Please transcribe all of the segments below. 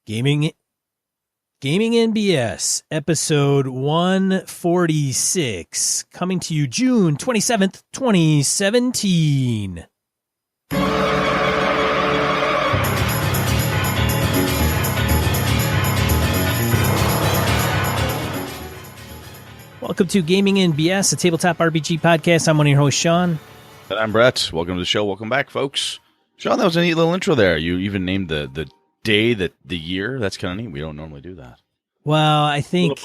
Gaming NBS, episode 146, coming to you June 27th, 2017. Welcome to Gaming NBS, a tabletop RPG podcast. I'm one of your hosts, Sean. And I'm Brett. Welcome to the show. Welcome back, folks. Sean, that was a neat little intro there. You even named the day, the year. That's kind of neat. We don't normally do that. Well, I think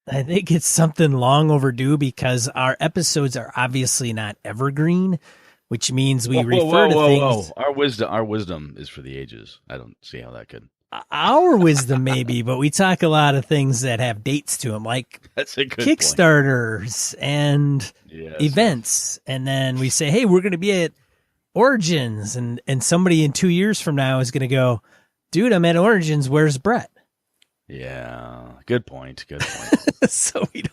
it's something long overdue because our episodes are obviously not evergreen, which means we refer to things. Our wisdom is for the ages. I don't see how that could. Our wisdom, maybe, but we talk a lot of things that have dates to them, like that's a good Kickstarters and events. And then we say, hey, we're going to be at Origins. And somebody in 2 years from now is going to go, dude, I'm at Origins. Where's Brett? Yeah, good point. So we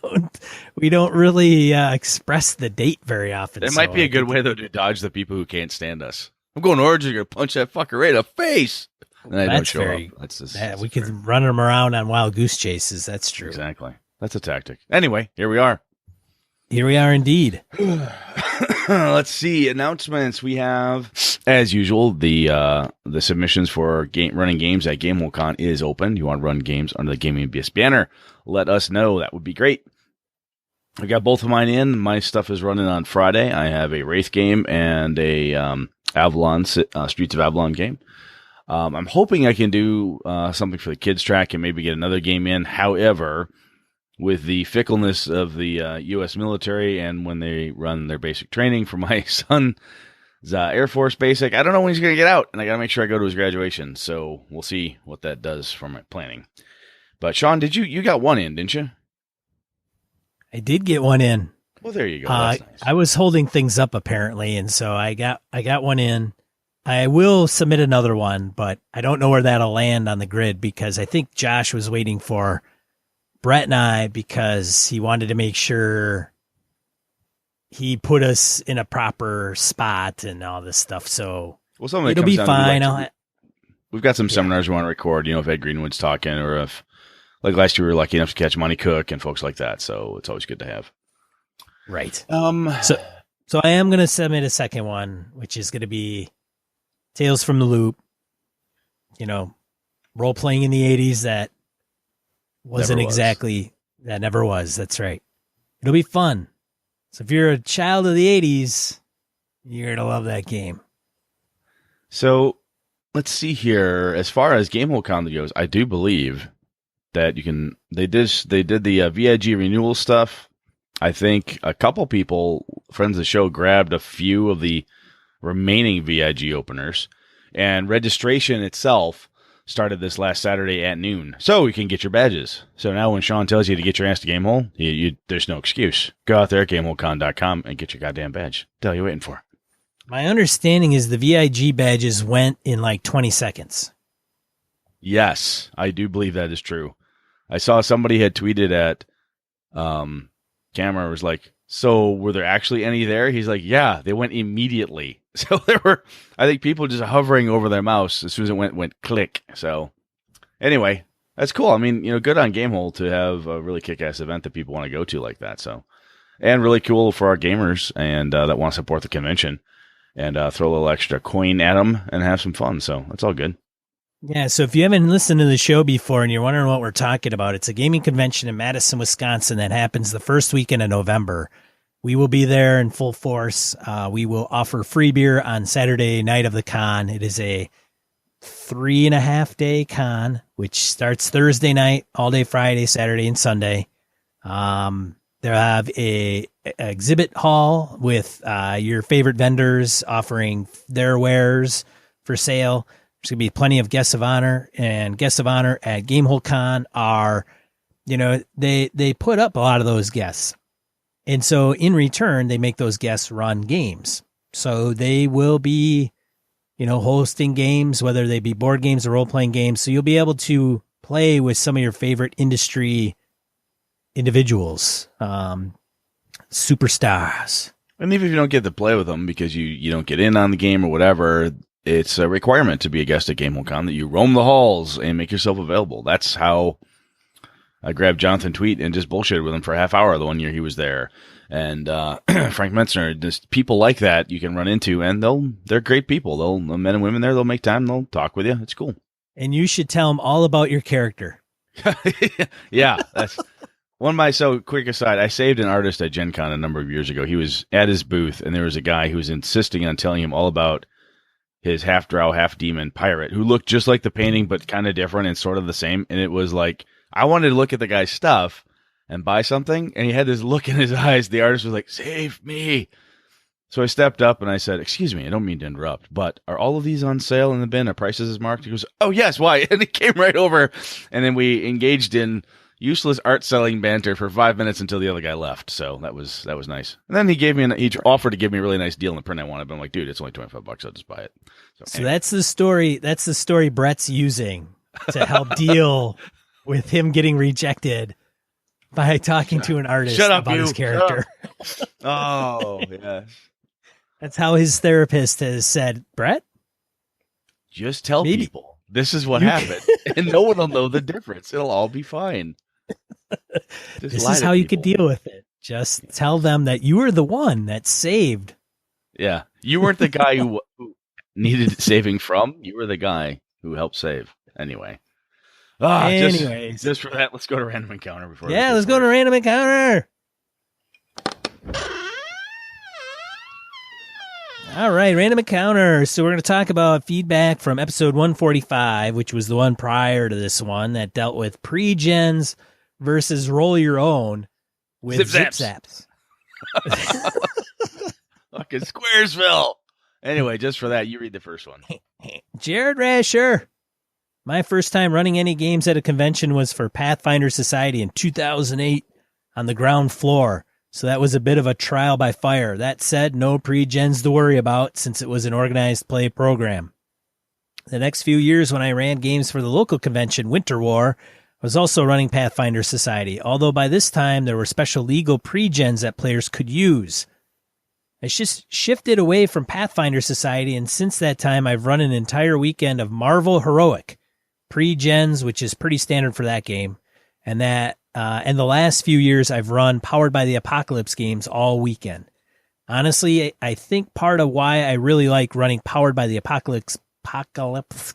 don't really express the date very often. It might be a good way, though, to dodge the people who can't stand us. I'm going to Origins, you're going to punch that fucker right in the face. And I don't show up. We could run them around on wild goose chases. That's true. Exactly. That's a tactic. Anyway, here we are. Here we are indeed. Let's see. Announcements. We have, as usual, the submissions for running games at GameholeCon is open. You want to run games under the Gaming NBS banner, let us know. That would be great. I got both of mine in. My stuff is running on Friday. I have a Wraith game and a Avalon Streets of Avalon game. I'm hoping I can do something for the kids track and maybe get another game in. However, with the fickleness of the U.S. military and when they run their basic training for my son's Air Force basic, I don't know when he's going to get out, and I got to make sure I go to his graduation. So we'll see what that does for my planning. But Sean, you got one in, didn't you? I did get one in. Well, there you go. That's nice. I was holding things up apparently, and so I got one in. I will submit another one, but I don't know where that'll land on the grid because I think Josh was waiting for Brett and I because he wanted to make sure he put us in a proper spot and all this stuff. So it'll be fine. We've got some seminars we want to record, if Ed Greenwood's talking or if, like last year, we were lucky enough to catch Money Cook and folks like that. So it's always good to have. Right. So I am going to submit a second one, which is going to be Tales from the Loop, role playing in the 80s that never was. That's right. It'll be fun. So if you're a child of the 80s, you're going to love that game. So let's see here. As far as GameholeCon goes, I do believe that they did the VIG renewal stuff. I think a couple people, friends of the show, grabbed a few of the remaining VIG openers, and registration itself started this last Saturday at noon, so you can get your badges. So now when Sean tells you to get your ass to Gamehole, there's no excuse. Go out there at GameholeCon.com and get your goddamn badge. What the hell are you waiting for? My understanding is the VIG badges went in like 20 seconds. Yes, I do believe that is true. I saw somebody had tweeted at Camera was like, so were there actually any there? He's like, yeah, they went immediately. So there were, I think, people just hovering over their mouse as soon as it went click. So anyway, that's cool. I mean, good on Gamehole to have a really kick-ass event that people want to go to like that. So, and really cool for our gamers and that want to support the convention and throw a little extra coin at them and have some fun. So that's all good. Yeah, so if you haven't listened to the show before and you're wondering what we're talking about, it's a gaming convention in Madison, Wisconsin that happens the first weekend of November. We will be there in full force. We will offer free beer on Saturday night of the con. It is a 3.5-day con, which starts Thursday night, all day Friday, Saturday, and Sunday. They'll have a exhibit hall with your favorite vendors offering their wares for sale. There's going to be plenty of guests of honor, and guests of honor at GameholeCon are, they put up a lot of those guests. And so in return, they make those guests run games. So they will be, hosting games, whether they be board games or role-playing games. So you'll be able to play with some of your favorite industry individuals, superstars. And even if you don't get to play with them because you don't get in on the game or whatever, it's a requirement to be a guest at GameWorldCon that you roam the halls and make yourself available. That's how I grabbed Jonathan Tweet and just bullshitted with him for a half hour the one year he was there. And Frank Metzner, just people like that you can run into, and they're great people. The men and women there, they'll make time, they'll talk with you. It's cool. And you should tell them all about your character. Yeah, that's one of my, so quick aside, I saved an artist at Gen Con a number of years ago. He was at his booth, and there was a guy who was insisting on telling him all about his half drow, half demon pirate who looked just like the painting, but kind of different and sort of the same. And it was like, I wanted to look at the guy's stuff and buy something, and he had this look in his eyes. The artist was like, "Save me." So I stepped up and I said, "Excuse me, I don't mean to interrupt, but are all of these on sale in the bin? Are prices as marked?" He goes, "Oh, yes, why?" And he came right over, and then we engaged in useless art selling banter for 5 minutes until the other guy left. So that was nice. And then he offered to give me a really nice deal on the print I wanted, but I'm like, "Dude, it's only $25. I'll just buy it." So anyway. That's the story. That's the story Brett's using to help deal with him getting rejected by talking to an artist about his character. Oh, yes. That's how his therapist has said, Brett, just tell people this is what happened, and no one will know the difference. It'll all be fine. This is how you could deal with it. Just tell them that you were the one that saved. Yeah. You weren't the guy who needed saving from. You were the guy who helped save. Anyway. Anyways. Just for that, let's go to Random Encounter before. Yeah, let's go to Random Encounter. All right, Random Encounter. So we're going to talk about feedback from episode 145, which was the one prior to this one that dealt with pre-gens versus roll your own with Zip Zaps. Fucking Squaresville. Anyway, just for that, you read the first one. Jared Rasher. My first time running any games at a convention was for Pathfinder Society in 2008 on the ground floor. So that was a bit of a trial by fire. That said, no pre-gens to worry about since it was an organized play program. The next few years when I ran games for the local convention, Winter War, I was also running Pathfinder Society, although by this time there were special legal pre-gens that players could use. I just shifted away from Pathfinder Society, and since that time I've run an entire weekend of Marvel Heroic pre-gens, which is pretty standard for that game, and the last few years I've run Powered by the Apocalypse games all weekend. Honestly, I think part of why I really like running Powered by the Apocalypse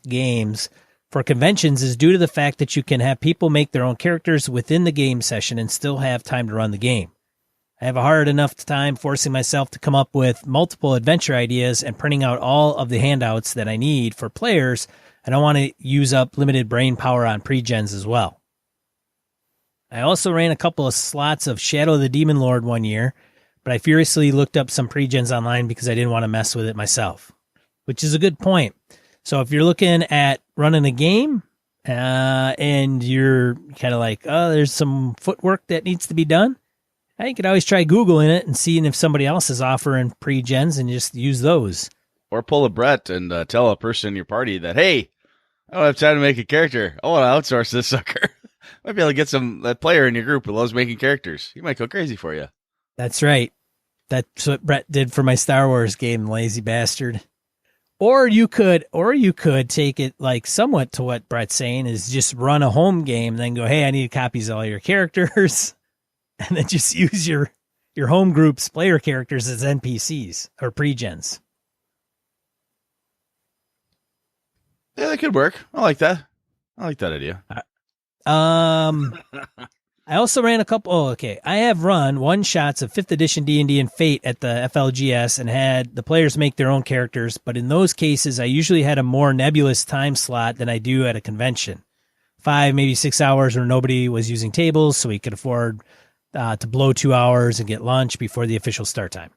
games for conventions is due to the fact that you can have people make their own characters within the game session and still have time to run the game. I have a hard enough time forcing myself to come up with multiple adventure ideas and printing out all of the handouts that I need for players. I don't want to use up limited brain power on pre-gens as well. I also ran a couple of slots of Shadow of the Demon Lord one year, but I furiously looked up some pre-gens online because I didn't want to mess with it myself, which is a good point. So if you're looking at running a game and you're kind of like, oh, there's some footwork that needs to be done, you could always try Googling it and seeing if somebody else is offering pre-gens and just use those. Or pull a Brett and tell a person in your party that, hey, I don't have time to make a character. I want to outsource this sucker. Might be able to get that player in your group who loves making characters. He might go crazy for you. That's right. That's what Brett did for my Star Wars game, lazy bastard. Or you could take it like somewhat to what Brett's saying is just run a home game and then go, hey, I need copies of all your characters. And then just use your home group's player characters as NPCs or pre-gens. Yeah, that could work. I like that. I like that idea. I also ran a couple. Oh, okay. I have run one shots of 5th edition D&D and Fate at the FLGS and had the players make their own characters. But in those cases, I usually had a more nebulous time slot than I do at a convention. 5, maybe 6 hours where nobody was using tables, so we could afford to blow 2 hours and get lunch before the official start time.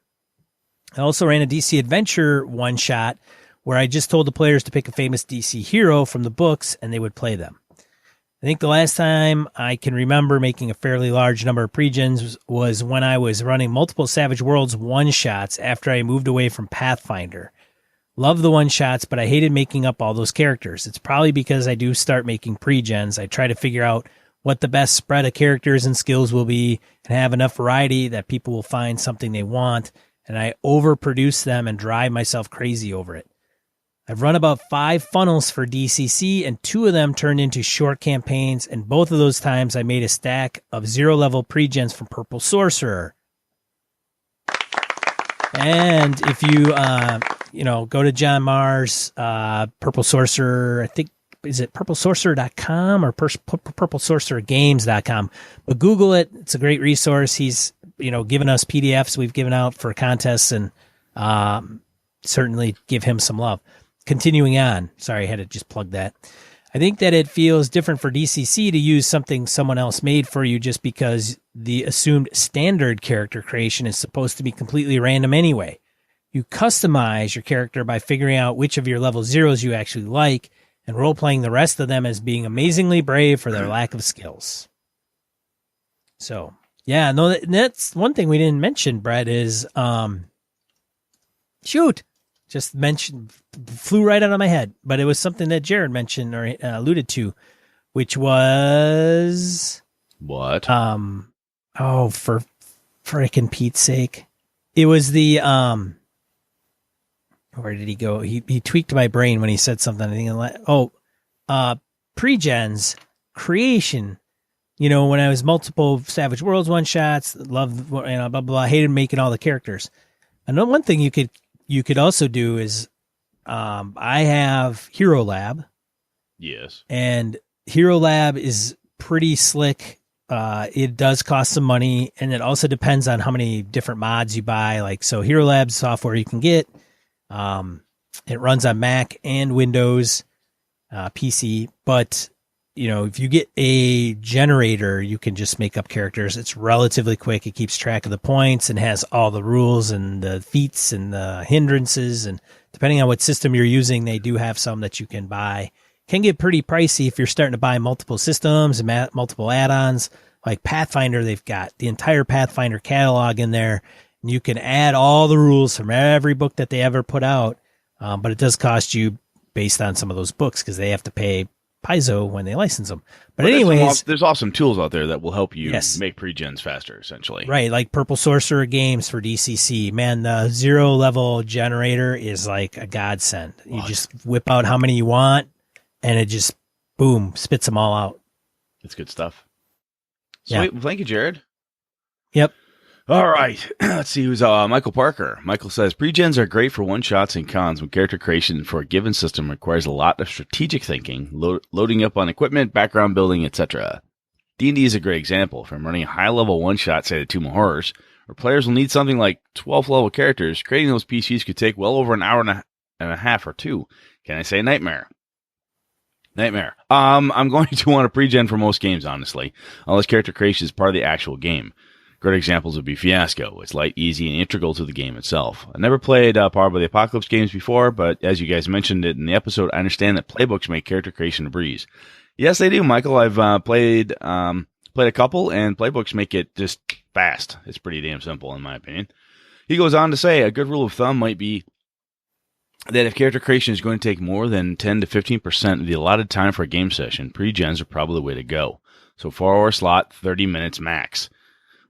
I also ran a DC Adventure one shot where I just told the players to pick a famous DC hero from the books and they would play them. I think the last time I can remember making a fairly large number of pre-gens was when I was running multiple Savage Worlds one-shots after I moved away from Pathfinder. Love the one-shots, but I hated making up all those characters. It's probably because I do start making pre-gens. I try to figure out what the best spread of characters and skills will be and have enough variety that people will find something they want, and I overproduce them and drive myself crazy over it. I've run about 5 funnels for DCC, and 2 of them turned into short campaigns, and both of those times I made a stack of 0-level pre-gens from Purple Sorcerer. And if you, go to John Marr's Purple Sorcerer, I think, is it purplesorcerer.com or purplesorcerergames.com? But Google it. It's a great resource. He's, given us PDFs we've given out for contests, and certainly give him some love. Continuing on. Sorry, I had to just plug that. I think that it feels different for DCC to use something someone else made for you just because the assumed standard character creation is supposed to be completely random anyway. You customize your character by figuring out which of your level zeros you actually like and role-playing the rest of them as being amazingly brave for their lack of skills. So, yeah, no, that's one thing we didn't mention, Brett, is, just mentioned, flew right out of my head, but it was something that Jared mentioned or alluded to, which was what? For frickin' Pete's sake, it was the where did he go? He tweaked my brain when he said something. I think pre-gens creation. When I was multiple Savage Worlds one shots, loved blah blah blah, hated making all the characters. And one thing you could also do is, I have Hero Lab. Yes. And Hero Lab is pretty slick. It does cost some money, and it also depends on how many different mods you buy. So Hero Lab software you can get. It runs on Mac and Windows, PC. But, if you get a generator, you can just make up characters. It's relatively quick. It keeps track of the points and has all the rules and the feats and the hindrances. And depending on what system you're using, they do have some that you can buy. Can get pretty pricey if you're starting to buy multiple systems and multiple add-ons. Like Pathfinder, they've got the entire Pathfinder catalog in there. And you can add all the rules from every book that they ever put out. But it does cost you based on some of those books because they have to pay Paizo when they license them. But anyways, there's awesome tools out there that will help you make pre-gens faster, essentially. Right, like Purple Sorcerer Games for DCC. Man, the 0-level generator is like a godsend. You just whip out how many you want, and it just, boom, spits them all out. It's good stuff. Sweet. Well, thank you, Jared. Yep. All right. Let's see who's Michael Parker. Michael says, pre-gens are great for one-shots and cons when character creation for a given system requires a lot of strategic thinking, loading up on equipment, background building, etc. D&D is a great example. From running a high-level one-shot, say the Tomb of Horrors, where players will need something like 12-level characters, creating those PCs could take well over an hour and a half or two. Can I say nightmare? I'm going to want a pre-gen for most games, honestly, unless character creation is part of the actual game. Great examples would be Fiasco. It's light, easy, and integral to the game itself. I never played Powered by the Apocalypse games before, but as you guys mentioned it in the episode, I understand that playbooks make character creation a breeze. Yes, they do, Michael. I've played a couple, and playbooks make it just fast. It's pretty damn simple, in my opinion. He goes on to say, a good rule of thumb might be that if character creation is going to take more than 10 to 15% of the allotted time for a game session, pre-gens are probably the way to go. So 4-hour slot, 30 minutes max.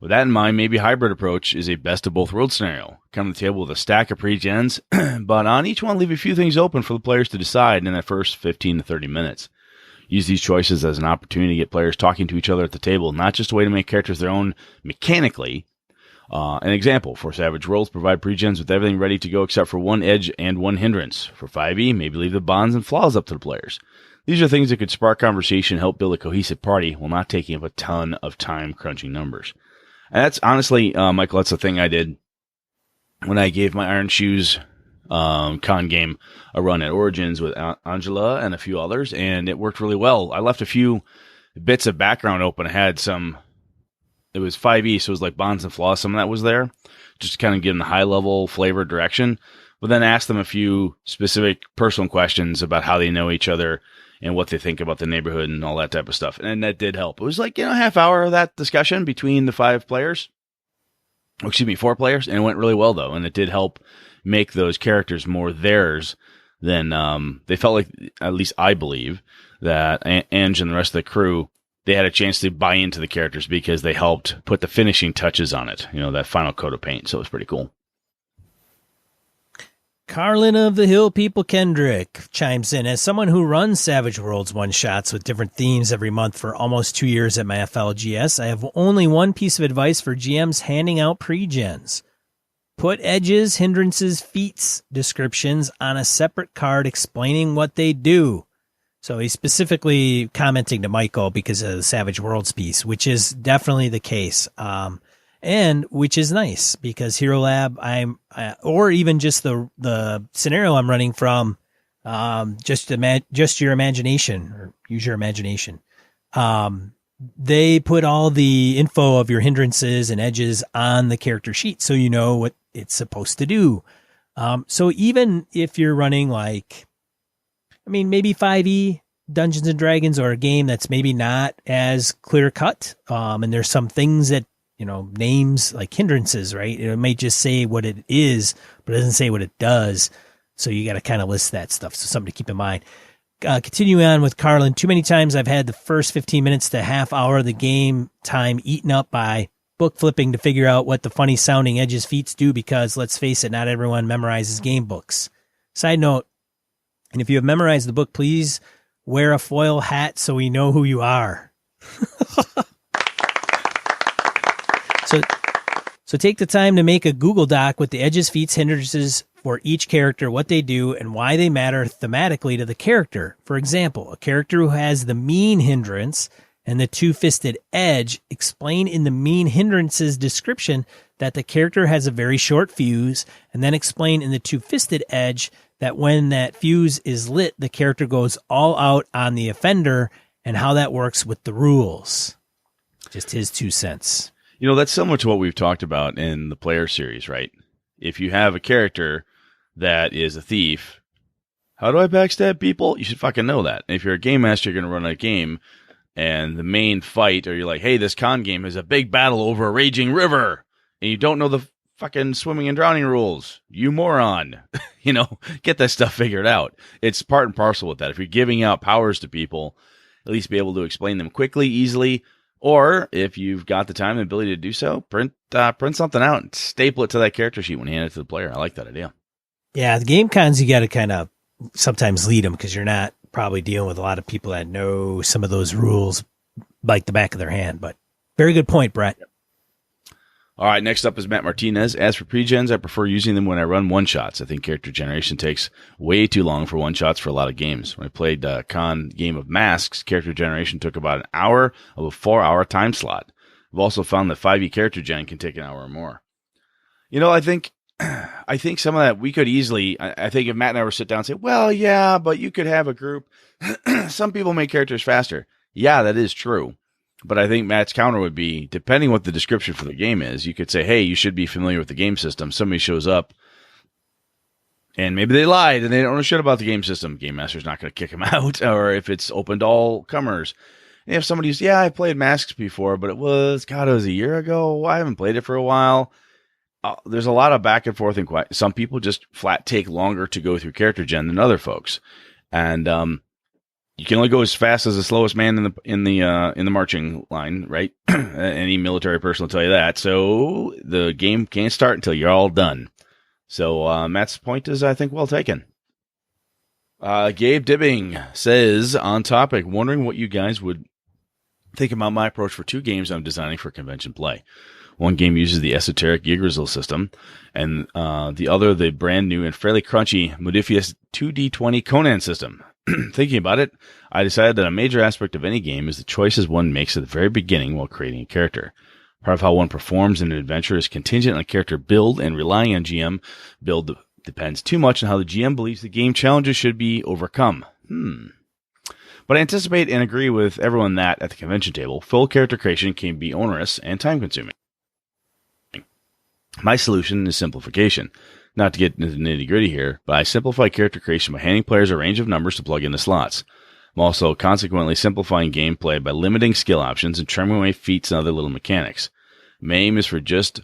With that in mind, maybe a hybrid approach is a best of both worlds scenario. Come to the table with a stack of pre-gens, but on each one leave a few things open for the players to decide in that first 15 to 30 minutes. Use these choices as an opportunity to get players talking to each other at the table, not just a way to make characters their own mechanically. An example, for Savage Worlds, provide pre-gens with everything ready to go except for one edge and one hindrance. For 5e, maybe leave the bonds and flaws up to the players. These are things that could spark conversation and help build a cohesive party while not taking up a ton of time crunching numbers. And that's honestly, Michael, that's the thing I did when I gave my Iron Shoes con game a run at Origins with Angela and a few others, and it worked really well. I left a few bits of background open. I had some, it was 5e, so it was like bonds and flaws, some of that was there, just to kind of give them the high-level flavor direction, but then ask them a few specific personal questions about how they know each other and what they think about the neighborhood and all that type of stuff. And that did help. It was like, a half hour of that discussion between the 4 players. And it went really well, though. And it did help make those characters more theirs than they felt like, at least I believe, that Ange and the rest of the crew, they had a chance to buy into the characters because they helped put the finishing touches on it. That final coat of paint. So it was pretty cool. Carlin of the Hill People Kendrick chimes in. As someone who runs Savage Worlds one-shots with different themes every month for almost 2 years at my FLGS, I have only one piece of advice for GMs handing out pre-gens. Put edges, hindrances, feats descriptions on a separate card explaining what they do. So he's specifically commenting to Michael because of the Savage Worlds piece, which is definitely the case. And which is nice because Hero Lab, or even just the scenario I'm running from, just your imagination, or use your imagination. They put all the info of your hindrances and edges on the character sheet, so you know what it's supposed to do. So even if you're running maybe 5e Dungeons and Dragons, or a game that's maybe not as clear cut, and there's some things that, names like hindrances, right? It may just say what it is, but it doesn't say what it does. So you got to kind of list that stuff. So something to keep in mind. Continuing on with Carlin, too many times I've had the first 15 minutes to half hour of the game time eaten up by book flipping to figure out what the funny sounding edges feats do, because let's face it, not everyone memorizes game books. Side note, and if you have memorized the book, please wear a foil hat so we know who you are. So take the time to make a Google Doc with the edges, feats, hindrances for each character, what they do, and why they matter thematically to the character. For example, a character who has the mean hindrance and the two-fisted edge, explain in the mean hindrances description that the character has a very short fuse, and then explain in the two-fisted edge that when that fuse is lit, the character goes all out on the offender, and how that works with the rules. Just his 2 cents. That's similar to what we've talked about in the player series, right? If you have a character that is a thief, how do I backstab people? You should fucking know that. And if you're a game master, you're going to run a game, and the main fight, or you're like, hey, this con game is a big battle over a raging river, and you don't know the fucking swimming and drowning rules, you moron. Get that stuff figured out. It's part and parcel with that. If you're giving out powers to people, at least be able to explain them quickly, easily. Or if you've got the time and ability to do so, print something out and staple it to that character sheet when you hand it to the player. I like that idea. Yeah, the game cons, you got to kind of sometimes lead them, because you're not probably dealing with a lot of people that know some of those rules like the back of their hand. But very good point, Brett. All right, next up is Matt Martinez. As for pre-gens, I prefer using them when I run one-shots. I think character generation takes way too long for one-shots for a lot of games. When I played the con game of Masks, character generation took about an hour of a 4-hour time slot. I've also found that 5e character gen can take an hour or more. I think some of that we could easily, I think if Matt and I were sit down and say, well, yeah, but you could have a group. Some people make characters faster. Yeah, that is true. But I think Matt's counter would be, depending what the description for the game is, you could say, hey, you should be familiar with the game system. Somebody shows up, and maybe they lied, and they don't know shit about the game system. Game Master's not going to kick them out, or if it's open to all comers. And if somebody's, yeah, I played Masks before, but it was a year ago. I haven't played it for a while. There's a lot of back and forth. And some people just flat take longer to go through character gen than other folks. And, you can only go as fast as the slowest man in the marching line, right? Any military person will tell you that. So the game can't start until you're all done. So Matt's point is, I think, well taken. Gabe Dibbing says, on topic, wondering what you guys would think about my approach for 2 games I'm designing for convention play. One game uses the esoteric Yggdrasil system, and the other the brand new and fairly crunchy Modifius 2D20 Conan system. Thinking about it, I decided that a major aspect of any game is the choices one makes at the very beginning while creating a character. Part of how one performs in an adventure is contingent on character build, and relying on GM build depends too much on how the GM believes the game challenges should be overcome. But I anticipate and agree with everyone that, at the convention table, full character creation can be onerous and time-consuming. My solution is simplification. Not to get into the nitty-gritty here, but I simplify character creation by handing players a range of numbers to plug into slots. I'm also consequently simplifying gameplay by limiting skill options and trimming away feats and other little mechanics. My aim is for just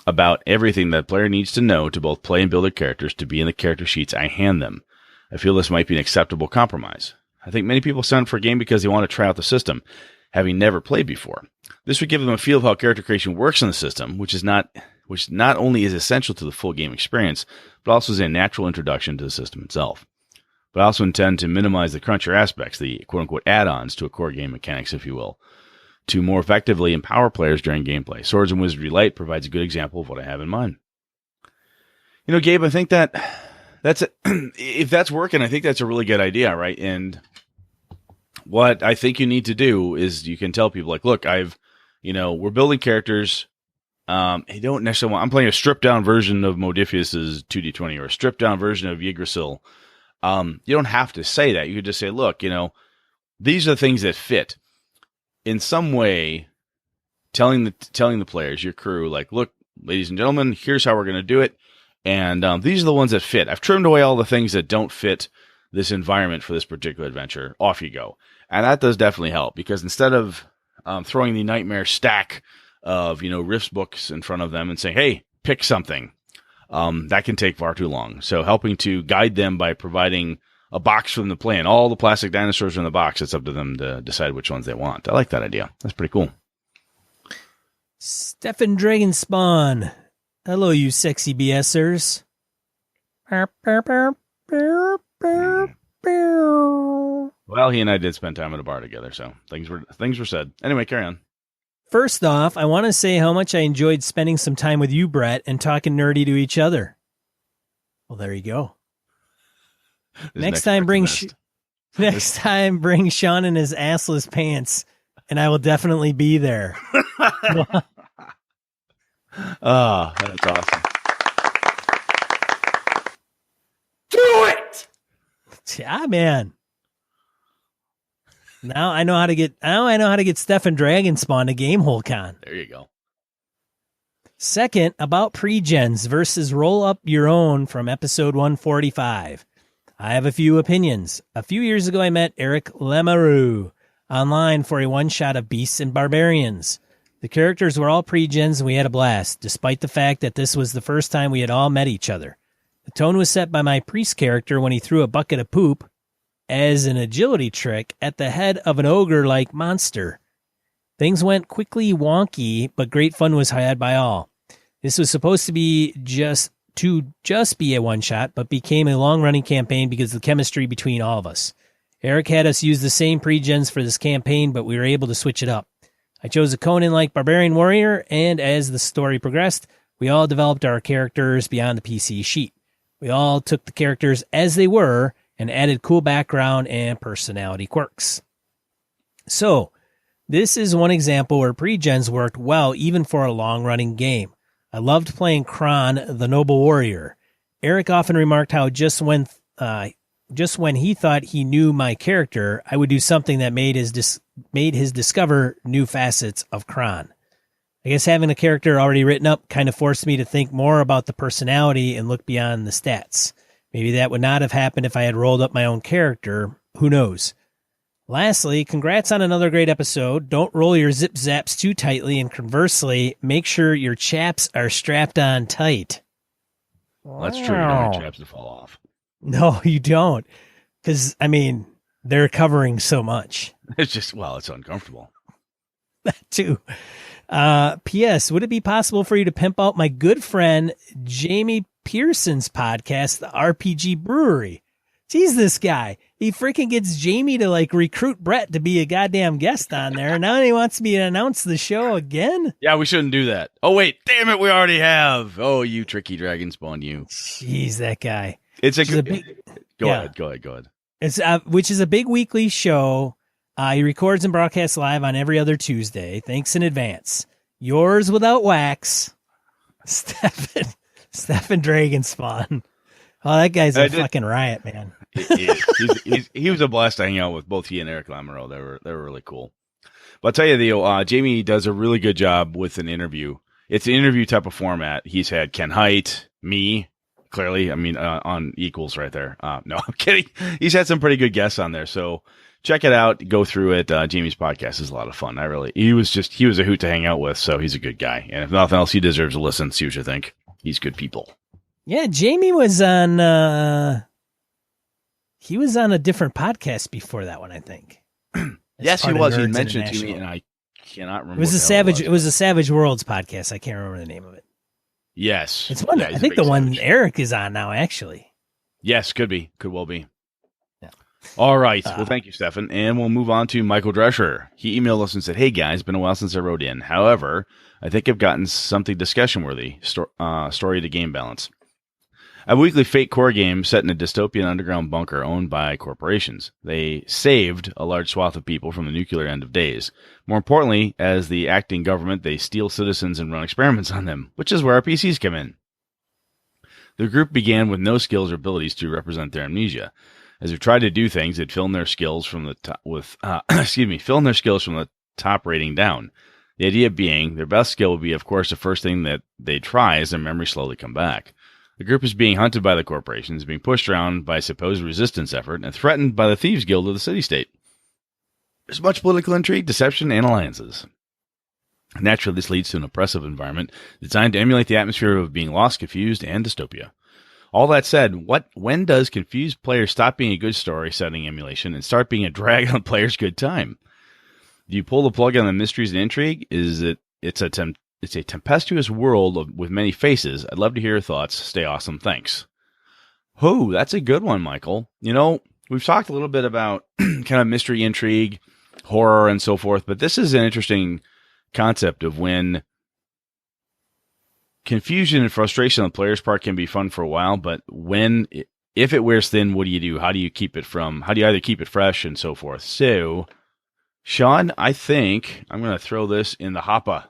about everything that a player needs to know to both play and build their characters to be in the character sheets I hand them. I feel this might be an acceptable compromise. I think many people sign up for a game because they want to try out the system, having never played before. This would give them a feel of how character creation works in the system, which not only is essential to the full game experience, but also is a natural introduction to the system itself. But I also intend to minimize the cruncher aspects, the quote-unquote add-ons to a core game mechanics, if you will, to more effectively empower players during gameplay. Swords and Wizardry Light provides a good example of what I have in mind. You know, Gabe, I think that's if that's working, I think that's a really good idea, right? And what I think you need to do is you can tell people, like, look, we're building characters. I don't necessarily I'm playing a stripped-down version of Modiphius's 2D20 or a stripped-down version of Yggdrasil. You don't have to say that. You could just say, look, these are the things that fit. In some way, telling the players, your crew, like, look, ladies and gentlemen, here's how we're going to do it. And these are the ones that fit. I've trimmed away all the things that don't fit this environment for this particular adventure. Off you go. And that does definitely help, because instead of throwing the nightmare stack of, Rift's books in front of them and saying, hey, pick something, that can take far too long. So helping to guide them by providing a box from the plan, all the plastic dinosaurs in the box, it's up to them to decide which ones they want. I like that idea. That's pretty cool. Stefan Dragonspawn. Hello, you sexy BSers. Well, he and I did spend time at a bar together, so things were said. Anyway, carry on. First off, I want to say how much I enjoyed spending some time with you, Brett, and talking nerdy to each other. Well, there you go. Next time, bring Sean in his assless pants, and I will definitely be there. Oh, that's awesome. Do it! Yeah, man. Now I know how to get Stefan Dragonspawn to GameholeCon. There you go. Second, about pre-gens versus roll up your own from episode 145. I have a few opinions. A few years ago, I met Eric Lemarou online for a one-shot of Beasts and Barbarians. The characters were all pre-gens and we had a blast, despite the fact that this was the first time we had all met each other. The tone was set by my priest character when he threw a bucket of poop as an agility trick at the head of an ogre-like monster. Things went quickly wonky, but great fun was had by all. This was supposed to be just be a one-shot, but became a long-running campaign because of the chemistry between all of us. Eric had us use the same pre-gens for this campaign, but we were able to switch it up. I chose a Conan-like barbarian warrior, and as the story progressed, we all developed our characters beyond the PC sheet. We all took the characters as they were and added cool background and personality quirks. So, this is one example where pre-gens worked well even for a long-running game. I loved playing Kron, the noble warrior. Eric often remarked how just when he thought he knew my character, I would do something that made his discover new facets of Kron. I guess having a character already written up kind of forced me to think more about the personality and look beyond the stats. Maybe that would not have happened if I had rolled up my own character. Who knows? Lastly, congrats on another great episode. Don't roll your zip zaps too tightly, and conversely, make sure your chaps are strapped on tight. Well, that's true. You don't want your chaps to fall off. No, you don't. Because, they're covering so much. It's just, it's uncomfortable. That too. P.S. Would it be possible for you to pimp out my good friend Jamie Pearson's podcast, The RPG Brewery? Jeez, this guy. He freaking gets Jamie to recruit Brett to be a goddamn guest on there. Now he wants me to announce the show again? Yeah, we shouldn't do that. Oh, wait. Damn it. We already have. Oh, you tricky Dragonspawn, you. Jeez, that guy. Go ahead. It's which is a big weekly show. He records and broadcasts live on every other Tuesday. Thanks in advance. Yours without wax, Stefan Dragonspawn. Oh, that guy's a fucking riot, man. He was a blast to hang out with. Both he and Eric Lamoureux. They were really cool. But I'll tell you, Theo, Jamie does a really good job with an interview. It's an interview type of format. He's had Ken Hite, me, clearly. On equals right there. No, I'm kidding. He's had some pretty good guests on there. So check it out. Go through it. Jamie's podcast is a lot of fun. He was a hoot to hang out with. So he's a good guy. And if nothing else, he deserves a listen. See what you think. He's good people. Yeah, Jamie was on. He was on a different podcast before that one, I think. Yes, he was. He mentioned it to me, and I cannot remember. It was a Savage. It was a Savage Worlds podcast. I can't remember the name of it. Yes, it's one. Yeah, I think the one Eric is on now, actually. Yes, could be. Could well be. Yeah. All right. Well, thank you, Stefan. And we'll move on to Michael Drescher. He emailed us and said, "Hey guys, been a while since I wrote in. However, I think I've gotten something discussion worthy. Story to game balance. A weekly fake core game set in a dystopian underground bunker owned by corporations. They saved a large swath of people from the nuclear end of days. More importantly, as the acting government, they steal citizens and run experiments on them, which is where our PCs come in. The group began with no skills or abilities to represent their amnesia. As they tried to do things, they'd fill in their skills from the top rating down. The idea being their best skill would be, of course, the first thing that they try as their memories slowly come back. The group is being hunted by the corporations, being pushed around by a supposed resistance effort, and threatened by the Thieves Guild of the city-state. There's much political intrigue, deception, and alliances. Naturally, this leads to an oppressive environment designed to emulate the atmosphere of being lost, confused, and dystopia. All that said, when does confused players stop being a good story-setting emulation and start being a drag on players' good time? Do you pull the plug on the mysteries and intrigue? It's a tempestuous world with many faces. I'd love to hear your thoughts. Stay awesome. Thanks. Oh, that's a good one, Michael. You know, we've talked a little bit about kind of mystery, intrigue, horror, and so forth, but this is an interesting concept of when confusion and frustration on the player's part can be fun for a while, but if it wears thin, what do you do? How do you either keep it fresh and so forth? So, Sean, I think I'm going to throw this in the hopper.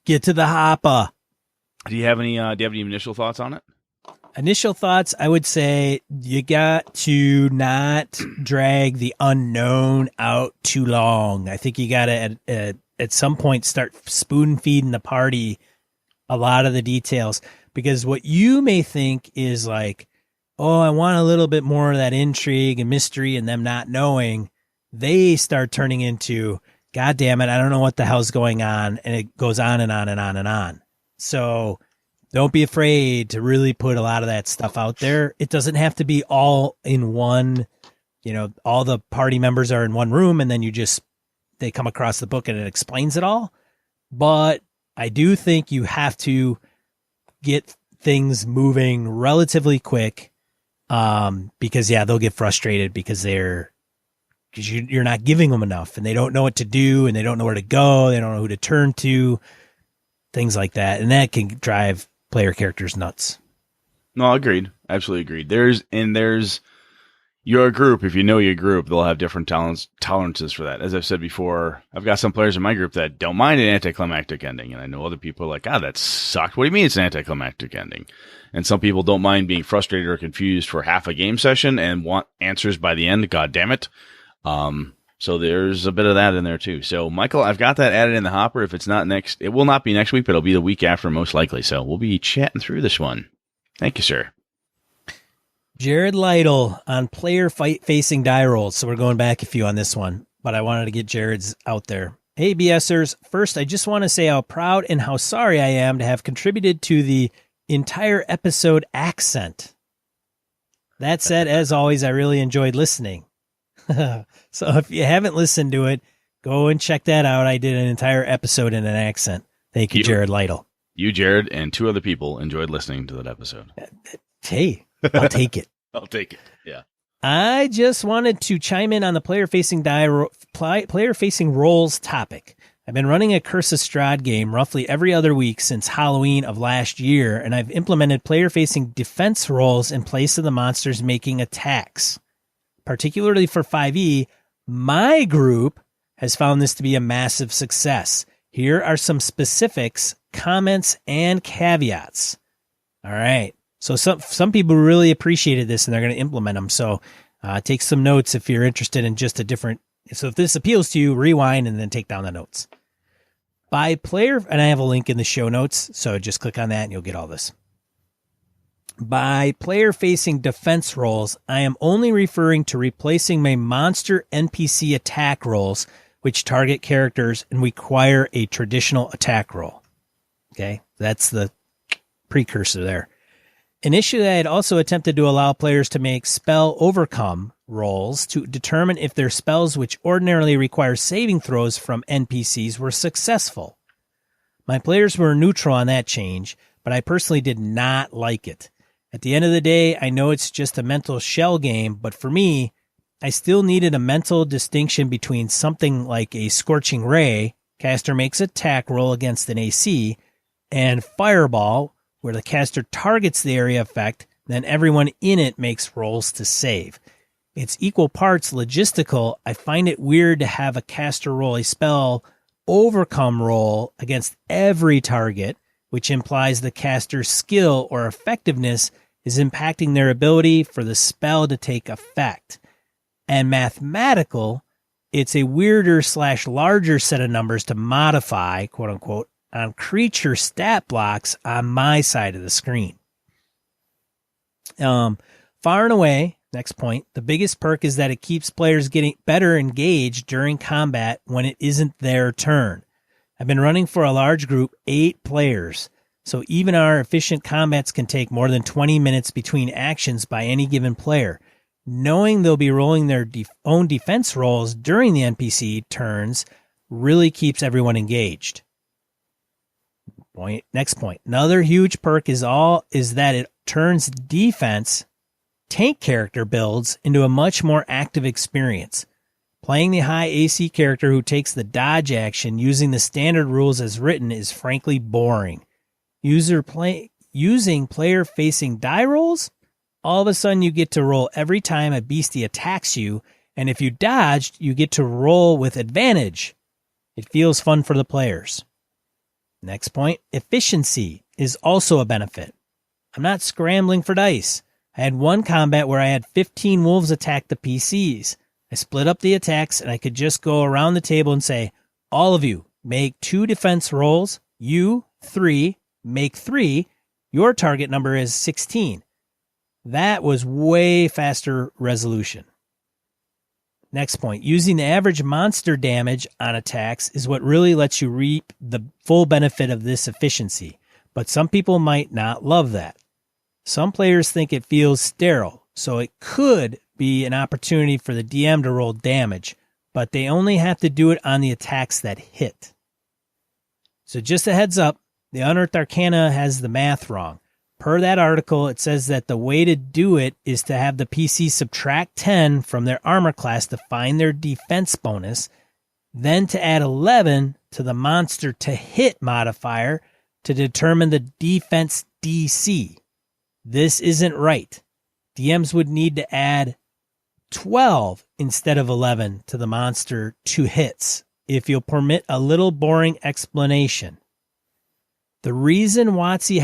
Get to the hopper. Do you have any initial thoughts on it? Initial thoughts, I would say you got to not drag the unknown out too long. I think you got to, at some point, start spoon feeding the party a lot of the details. Because what you may think is like, oh, I want a little bit more of that intrigue and mystery and them not knowing, they start turning into, God damn it, I don't know what the hell's going on. And it goes on and on and on and on. So don't be afraid to really put a lot of that stuff out there. It doesn't have to be all in one, all the party members are in one room and then they come across the book and it explains it all. But I do think you have to get things moving relatively quick because, they'll get frustrated because you're not giving them enough and they don't know what to do and they don't know where to go. They don't know who to turn to, things like that. And that can drive player characters nuts. No, agreed. Absolutely agreed. There's your group. If you know your group, they'll have different tolerances for that. As I've said before, I've got some players in my group that don't mind an anticlimactic ending. And I know other people are like, that sucked. What do you mean it's an anticlimactic ending? And some people don't mind being frustrated or confused for half a game session and want answers by the end. God damn it. So there's a bit of that in there too. So Michael, I've got that added in the hopper. If it's not next, it will not be next week, but it'll be the week after most likely. So we'll be chatting through this one. Thank you, sir. Jared Lytle on player facing die rolls. So we're going back a few on this one, but I wanted to get Jared's out there. Hey BSers. First, I just want to say how proud and how sorry I am to have contributed to the entire episode accent. That said, as always, I really enjoyed listening. So if you haven't listened to it, go and check that out. I did an entire episode in an accent. Thank you, Jared Lytle. You, Jared, and 2 other people enjoyed listening to that episode. Hey, I'll take it. I'll take it. Yeah. I just wanted to chime in on the player-facing roles topic. I've been running a Curse of Strahd game roughly every other week since Halloween of last year, and I've implemented player-facing defense roles in place of the monsters making attacks. Particularly for 5e, my group has found this to be a massive success. Here are some specifics, comments, and caveats. All right. So some people really appreciated this and they're going to implement them. So take some notes if you're interested in just a different. So if this appeals to you, rewind and then take down the notes. By player, and I have a link in the show notes. So just click on that and you'll get all this. By player-facing defense roles, I am only referring to replacing my monster NPC attack roles, which target characters and require a traditional attack roll. Okay, that's the precursor there. Initially, I had also attempted to allow players to make spell overcome rolls to determine if their spells, which ordinarily require saving throws from NPCs, were successful. My players were neutral on that change, but I personally did not like it. At the end of the day, I know it's just a mental shell game, but for me, I still needed a mental distinction between something like a Scorching Ray, caster makes attack roll against an AC, and Fireball, where the caster targets the area effect, then everyone in it makes rolls to save. It's equal parts logistical. I find it weird to have a caster roll a spell overcome roll against every target, which implies the caster's skill or effectiveness is impacting their ability for the spell to take effect. And mathematical, it's a weirder / larger set of numbers to modify, quote unquote, on creature stat blocks on my side of the screen. Far and away, next point, the biggest perk is that it keeps players getting better engaged during combat when it isn't their turn. I've been running for a large group, 8 players, so even our efficient combats can take more than 20 minutes between actions by any given player. Knowing they'll be rolling their own defense rolls during the NPC turns really keeps everyone engaged. Next point. Another huge perk is that it turns defense tank character builds into a much more active experience. Playing the high AC character who takes the dodge action using the standard rules as written is frankly boring. Using player-facing die rolls, all of a sudden you get to roll every time a beastie attacks you, and if you dodged, you get to roll with advantage. It feels fun for the players. Next point, efficiency is also a benefit. I'm not scrambling for dice. I had one combat where I had 15 wolves attack the PCs. I split up the attacks and I could just go around the table and say, all of you, make 2 defense rolls. You, 3, make 3. Your target number is 16. That was way faster resolution. Next point, using the average monster damage on attacks is what really lets you reap the full benefit of this efficiency, but some people might not love that. Some players think it feels sterile, so it could be an opportunity for the DM to roll damage, but they only have to do it on the attacks that hit. So just a heads up, the Unearthed Arcana has the math wrong. Per that article, it says that the way to do it is to have the PC subtract 10 from their armor class to find their defense bonus, then to add 11 to the monster to hit modifier to determine the defense DC. This isn't right. DMs would need to add 12 instead of 11 to the monster to hits, if you'll permit a little boring explanation. The reason WotC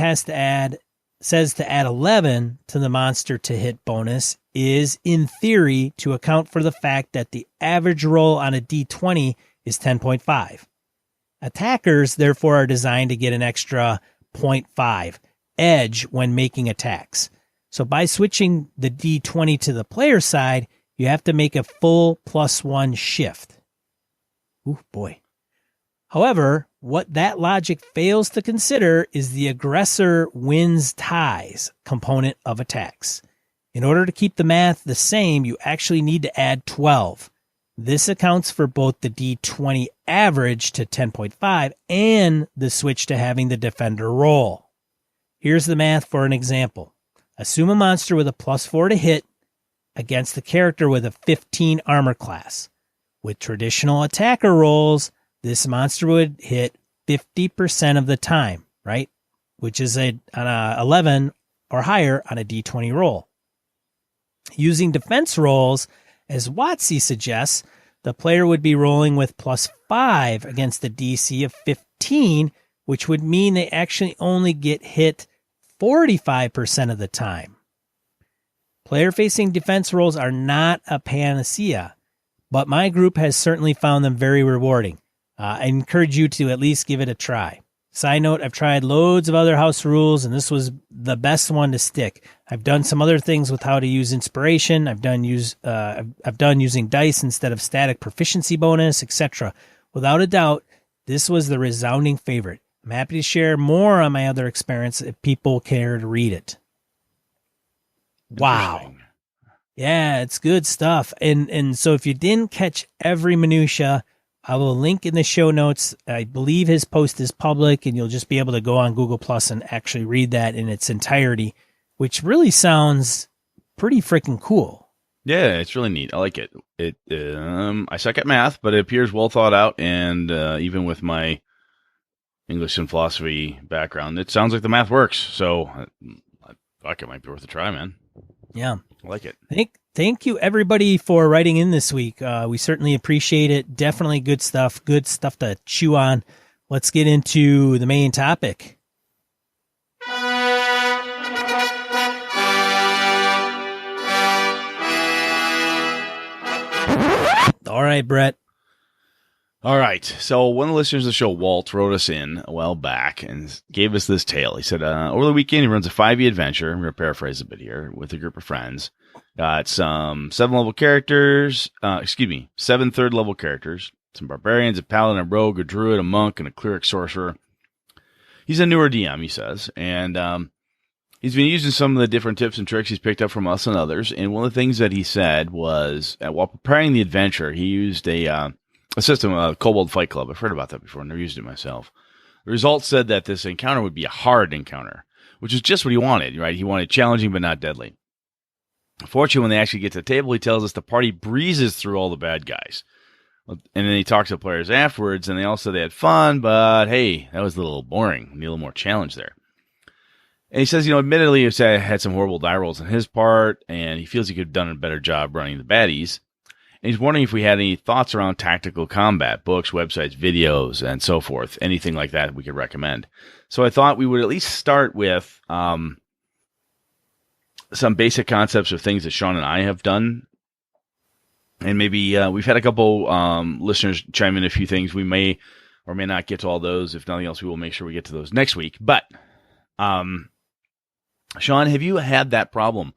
says to add 11 to the monster to hit bonus is, in theory, to account for the fact that the average roll on a D20 is 10.5. Attackers, therefore, are designed to get an extra 0.5 edge when making attacks. So by switching the D20 to the player side, you have to make a full +1 shift. Ooh, boy. However, what that logic fails to consider is the aggressor wins ties component of attacks. In order to keep the math the same, you actually need to add 12. This accounts for both the D20 average to 10.5 and the switch to having the defender roll. Here's the math for an example. Assume a monster with a +4 to hit against the character with a 15 armor class. With traditional attacker rolls, this monster would hit 50% of the time, right? Which is on a 11 or higher on a D20 roll. Using defense rolls, as WotC suggests, the player would be rolling with +5 against a DC of 15, which would mean they actually only get hit 45% of the time. Player-facing defense rolls are not a panacea, but my group has certainly found them very rewarding. I encourage you to at least give it a try. Side note, I've tried loads of other house rules, and this was the best one to stick. I've done some other things with how to use inspiration. I've done using dice instead of static proficiency bonus, etc. Without a doubt, this was the resounding favorite. I'm happy to share more on my other experience if people care to read it. Wow. Yeah, it's good stuff. And so if you didn't catch every minutia, I will link in the show notes. I believe his post is public, and you'll just be able to go on Google Plus and actually read that in its entirety, which really sounds pretty freaking cool. Yeah, it's really neat. I like it. I suck at math, but it appears well thought out, and even with my English and philosophy background, it sounds like the math works. So, fuck, it might be worth a try, man. Yeah, I like it. Thank you, everybody, for writing in this week. We certainly appreciate it. Definitely good stuff to chew on. Let's get into the main topic. All right, Brett. All right. So one of the listeners of the show, Walt, wrote us in a while back and gave us this tale. He said, over the weekend, he runs a 5e adventure. I'm going to paraphrase a bit here, with a group of friends. Got some 7 third level characters, some barbarians, a paladin, a rogue, a druid, a monk, and a cleric sorcerer. He's a newer DM, he says, and he's been using some of the different tips and tricks he's picked up from us and others. And one of the things that he said was, while preparing the adventure, he used a system, Kobold Fight Club. I've heard about that before, never used it myself. The results said that this encounter would be a hard encounter, which is just what he wanted, right? He wanted challenging but not deadly. Fortunately, when they actually get to the table, he tells us the party breezes through all the bad guys. And then he talks to the players afterwards, and they all said they had fun, but hey, that was a little boring. We need a little more challenge there. And he says, admittedly, he had some horrible die rolls on his part, and he feels he could have done a better job running the baddies. And he's wondering if we had any thoughts around tactical combat, books, websites, videos, and so forth, anything like that we could recommend. So I thought we would at least start with some basic concepts of things that Sean and I have done. And maybe we've had a couple listeners chime in a few things. We may or may not get to all those. If nothing else, we will make sure we get to those next week. But, Sean, have you had that problem?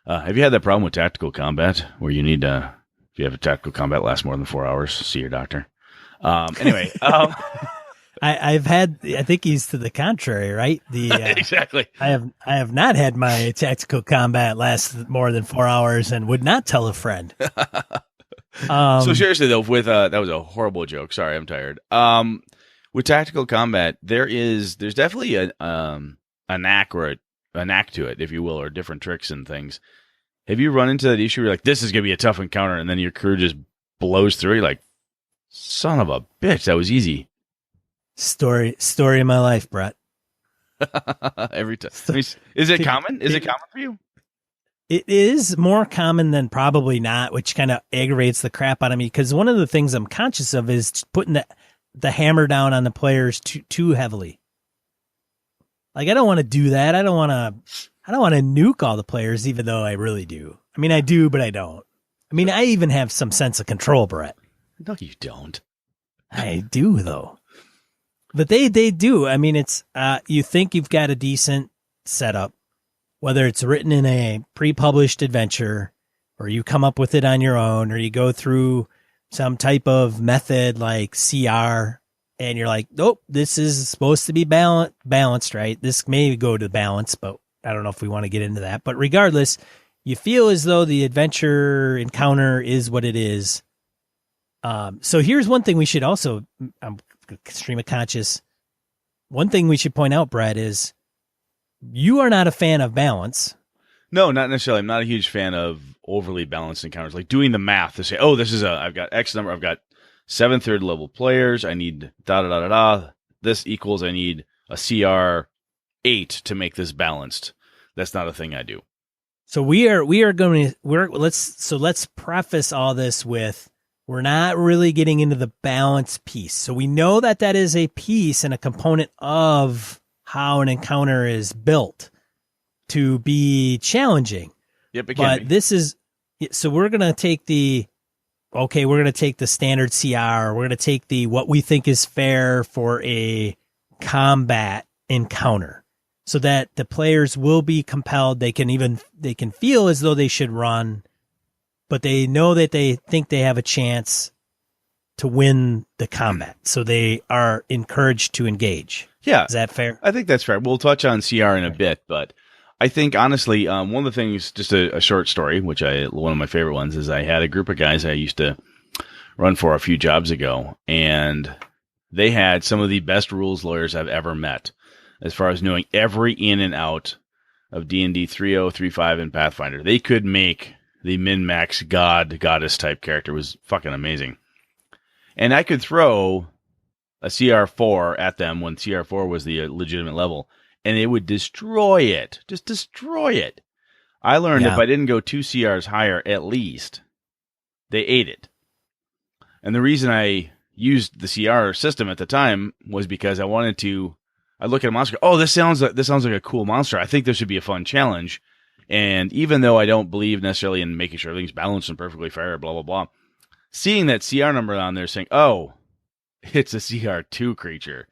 Have you had that problem with tactical combat where you need to, if you have a tactical combat last more than 4 hours, see your doctor? Anyway. I've had, I think he's to the contrary, right? Exactly. I have not had my tactical combat last more than 4 hours and would not tell a friend. So seriously though, with that was a horrible joke. Sorry, I'm tired. With tactical combat, there's definitely a knack or a knack to it, if you will, or different tricks and things. Have you run into that issue where you're like, this is gonna be a tough encounter, and then your crew just blows through? You're like, son of a bitch, that was easy. Story of my life, Brett. Every time. I mean, is it common? Is it common for you? It is more common than probably not, which kind of aggravates the crap out of me, because one of the things I'm conscious of is putting the hammer down on the players too heavily. Like, I don't want to do that. I don't want to nuke all the players, even though I really do. I mean, I do, but I don't. I mean, I even have some sense of control, Brett. No, you don't. I do, though. But they do. I mean, it's you think you've got a decent setup, whether it's written in a pre-published adventure, or you come up with it on your own, or you go through some type of method like CR, and you're like, nope, this is supposed to be balanced, right? This may go to balance, but I don't know if we want to get into that. But regardless, you feel as though the adventure encounter is what it is. So here's one thing we should also, I'm stream of conscious. One thing we should point out, Brad, is you are not a fan of balance. No, not necessarily. I'm not a huge fan of overly balanced encounters, like doing the math to say, oh, I've got X number, I've got 7 third level players, I need da-da-da-da-da, this equals, I need a CR 8 to make this balanced. That's not a thing I do. So let's preface all this with, we're not really getting into the balance piece. So we know that is a piece and a component of how an encounter is built to be challenging. Yep, it can be. This is, so we're going to take the standard CR. We're going to take what we think is fair for a combat encounter, so that the players will be compelled. They can feel as though they should run, but they know that they think they have a chance to win the combat. So they are encouraged to engage. Yeah. Is that fair? I think that's fair. We'll touch on CR in a bit, but I think honestly, one of the things, just a short story, which one of my favorite ones is I had a group of guys I used to run for a few jobs ago, and they had some of the best rules lawyers I've ever met, as far as knowing every in and out of D&D 3.0, 3.5, and Pathfinder. They could make the min-max goddess type character. It was fucking amazing. And I could throw a CR4 at them when CR4 was the legitimate level, and it would destroy it. Just destroy it. I learned if I didn't go 2 CRs higher, at least, they ate it. And the reason I used the CR system at the time was because I wanted to. I look at a monster. Oh, this sounds like a cool monster. I think this should be a fun challenge. And even though I don't believe necessarily in making sure everything's balanced and perfectly fair, blah blah blah, seeing that CR number on there, saying, "Oh, it's a CR2 creature."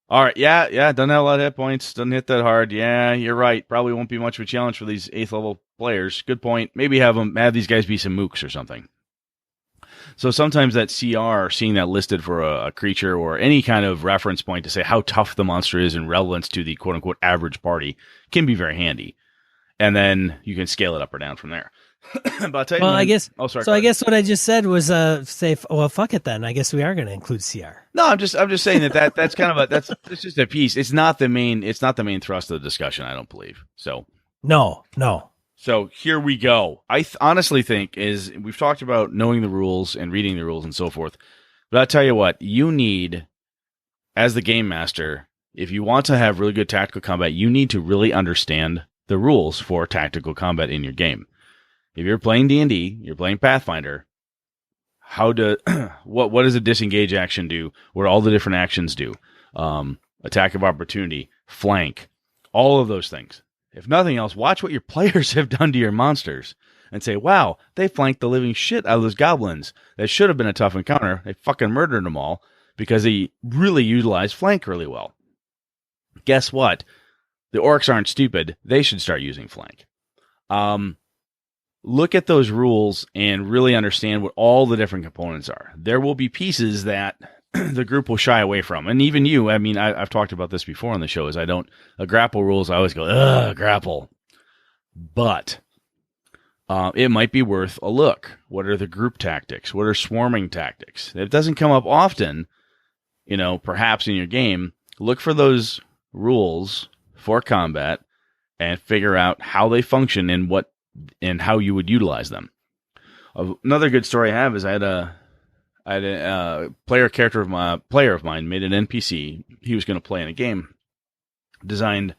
All right, yeah, doesn't have a lot of hit points, doesn't hit that hard. Yeah, you're right. Probably won't be much of a challenge for these 8th level players. Good point. Maybe have these guys be some mooks or something. So sometimes that CR, seeing that listed for a creature or any kind of reference point to say how tough the monster is in relevance to the quote-unquote average party, can be very handy. And then you can scale it up or down from there. But I'll tell you, I guess. Oh, sorry. So I guess what I just said was say, well, fuck it then. I guess we are going to include CR. No, I'm just saying that's kind of it's just a piece. It's not the main thrust of the discussion, I don't believe. So no. So here we go. I honestly think is we've talked about knowing the rules and reading the rules and so forth. But I'll tell you what, you need, as the game master, if you want to have really good tactical combat, you need to really understand the rules for tactical combat in your game. If you're playing D&D, you're playing Pathfinder, what does a disengage action do? What all the different actions do? Attack of opportunity, flank, all of those things. If nothing else, watch what your players have done to your monsters and say, wow, they flanked the living shit out of those goblins. That should have been a tough encounter. They fucking murdered them all because they really utilized flank really well. Guess what? The orcs aren't stupid. They should start using flank. Look at those rules and really understand what all the different components are. There will be pieces that the group will shy away from. And even you, I mean, I've talked about this before on the show, is grapple rules, I always go, ugh, grapple. But it might be worth a look. What are the group tactics? What are swarming tactics? It doesn't come up often, perhaps in your game. Look for those rules for combat and figure out how they function and how you would utilize them. Another good story I have is I had a player of mine made an NPC. He was going to play in a game designed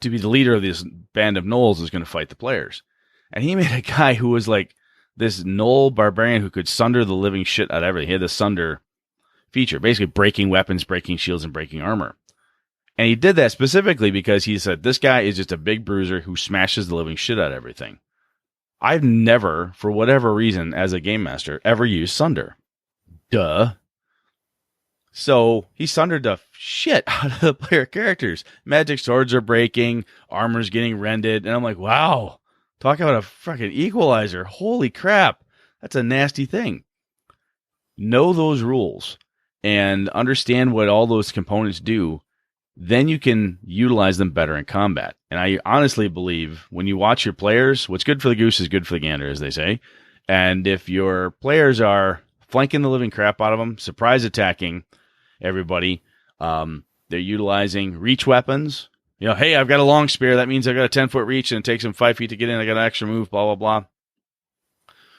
to be the leader of this band of gnolls who's going to fight the players. And he made a guy who was like this gnoll barbarian who could sunder the living shit out of everything. He had the sunder feature, basically breaking weapons, breaking shields, and breaking armor. And he did that specifically because he said, this guy is just a big bruiser who smashes the living shit out of everything. I've never, for whatever reason, as a game master, ever used sunder. Duh. So he sundered the shit out of the player characters. Magic swords are breaking, armor's getting rended, and I'm like, wow, talk about a fucking equalizer. Holy crap, that's a nasty thing. Know those rules and understand what all those components do. Then you can utilize them better in combat. And I honestly believe when you watch your players, what's good for the goose is good for the gander, as they say. And if your players are flanking the living crap out of them, surprise attacking everybody, they're utilizing reach weapons. Hey, I've got a long spear. That means I've got a 10-foot reach and it takes them 5 feet to get in. I got an extra move, blah, blah, blah.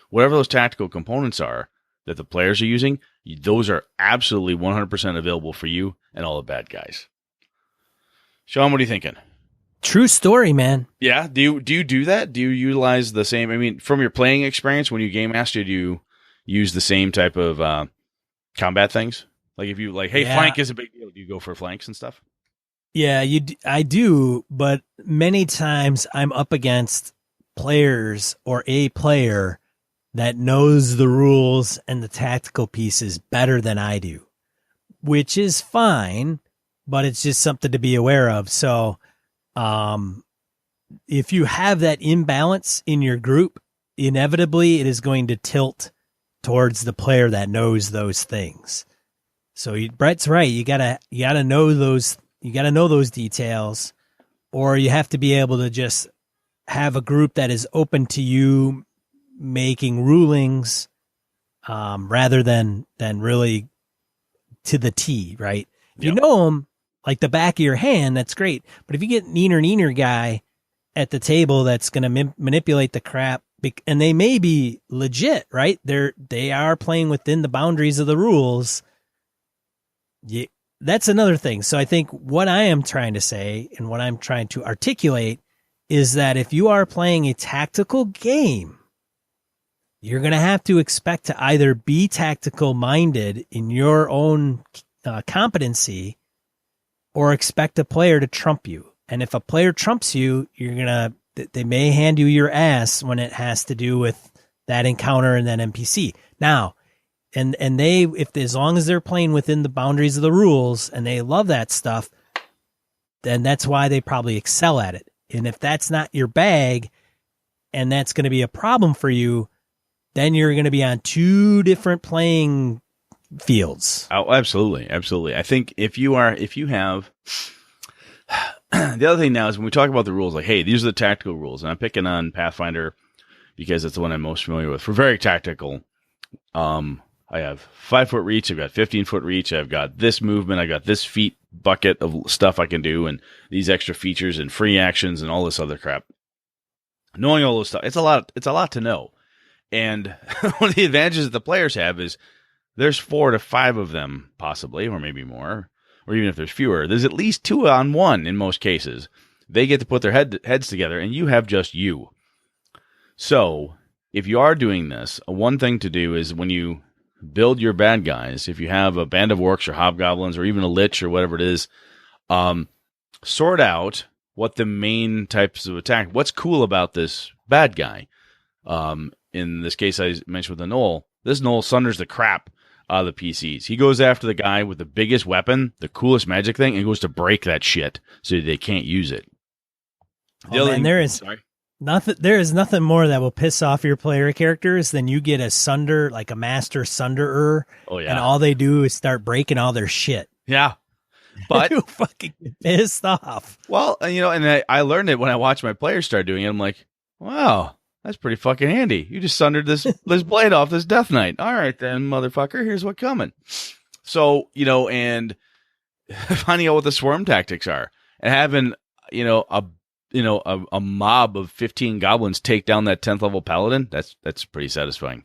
Whatever those tactical components are that the players are using, those are absolutely 100% available for you and all the bad guys. Sean, what are you thinking? True story, man. Yeah. Do you do that? Do you utilize the same? I mean, from your playing experience, when you game master, do you use the same type of combat things? Like if you flank is a big deal. Do you go for flanks and stuff? Yeah, I do, but many times I'm up against players or a player that knows the rules and the tactical pieces better than I do, which is fine. But it's just something to be aware of. So if you have that imbalance in your group, inevitably it is going to tilt towards the player that knows those things. So Brett's right. You gotta know those. You gotta know those details. or you have to be able to just have a group that is open to you making rulings, rather than really to the T, right? If you know them like the back of your hand, that's great. But if you get neener guy at the table that's going to manipulate the crap, and they may be legit, right? They are playing within the boundaries of the rules. That's another thing. So I think what I am trying to say and what I'm trying to articulate is that if you are playing a tactical game, you're going to have to expect to either be tactical minded in your own competency, or expect a player to trump you. And if a player trumps you, they may hand you your ass when it has to do with that encounter and that NPC. Now, and as long as they're playing within the boundaries of the rules and they love that stuff, then that's why they probably excel at it. And if that's not your bag and that's going to be a problem for you, then you're going to be on two different playing fields. Oh, absolutely. Absolutely. I think if you have, the other thing now is when we talk about the rules, like, hey, these are the tactical rules. And I'm picking on Pathfinder because it's the one I'm most familiar with. For very tactical, I have 5-foot reach. I've got 15-foot reach. I've got this movement. I got this feat bucket of stuff I can do, and these extra features and free actions and all this other crap. Knowing all those stuff, it's a lot to know. And one of the advantages that the players have is there's 4 to 5 of them, possibly, or maybe more, or even if there's fewer, there's at least 2 on 1 in most cases. They get to put their heads together, and you have just you. So, if you are doing this, one thing to do is when you build your bad guys, if you have a band of orcs or hobgoblins or even a lich or whatever it is, sort out what the main types of attack, what's cool about this bad guy. In this case I mentioned with the Gnoll, this Gnoll sunders the crap out of the PCs. He goes after the guy with the biggest weapon, the coolest magic thing, and goes to break that shit so they can't use it. There is nothing more that will piss off your player characters than you get a master sunderer. Oh, yeah. And all they do is start breaking all their shit. Yeah. But you fucking get pissed off. Well, and I learned it when I watched my players start doing it. I'm like, wow, that's pretty fucking handy. You just sundered this blade off this Death Knight. All right, then, motherfucker, here's what's coming. So, and finding out what the swarm tactics are and having, a mob of 15 goblins take down that 10th level paladin, that's pretty satisfying.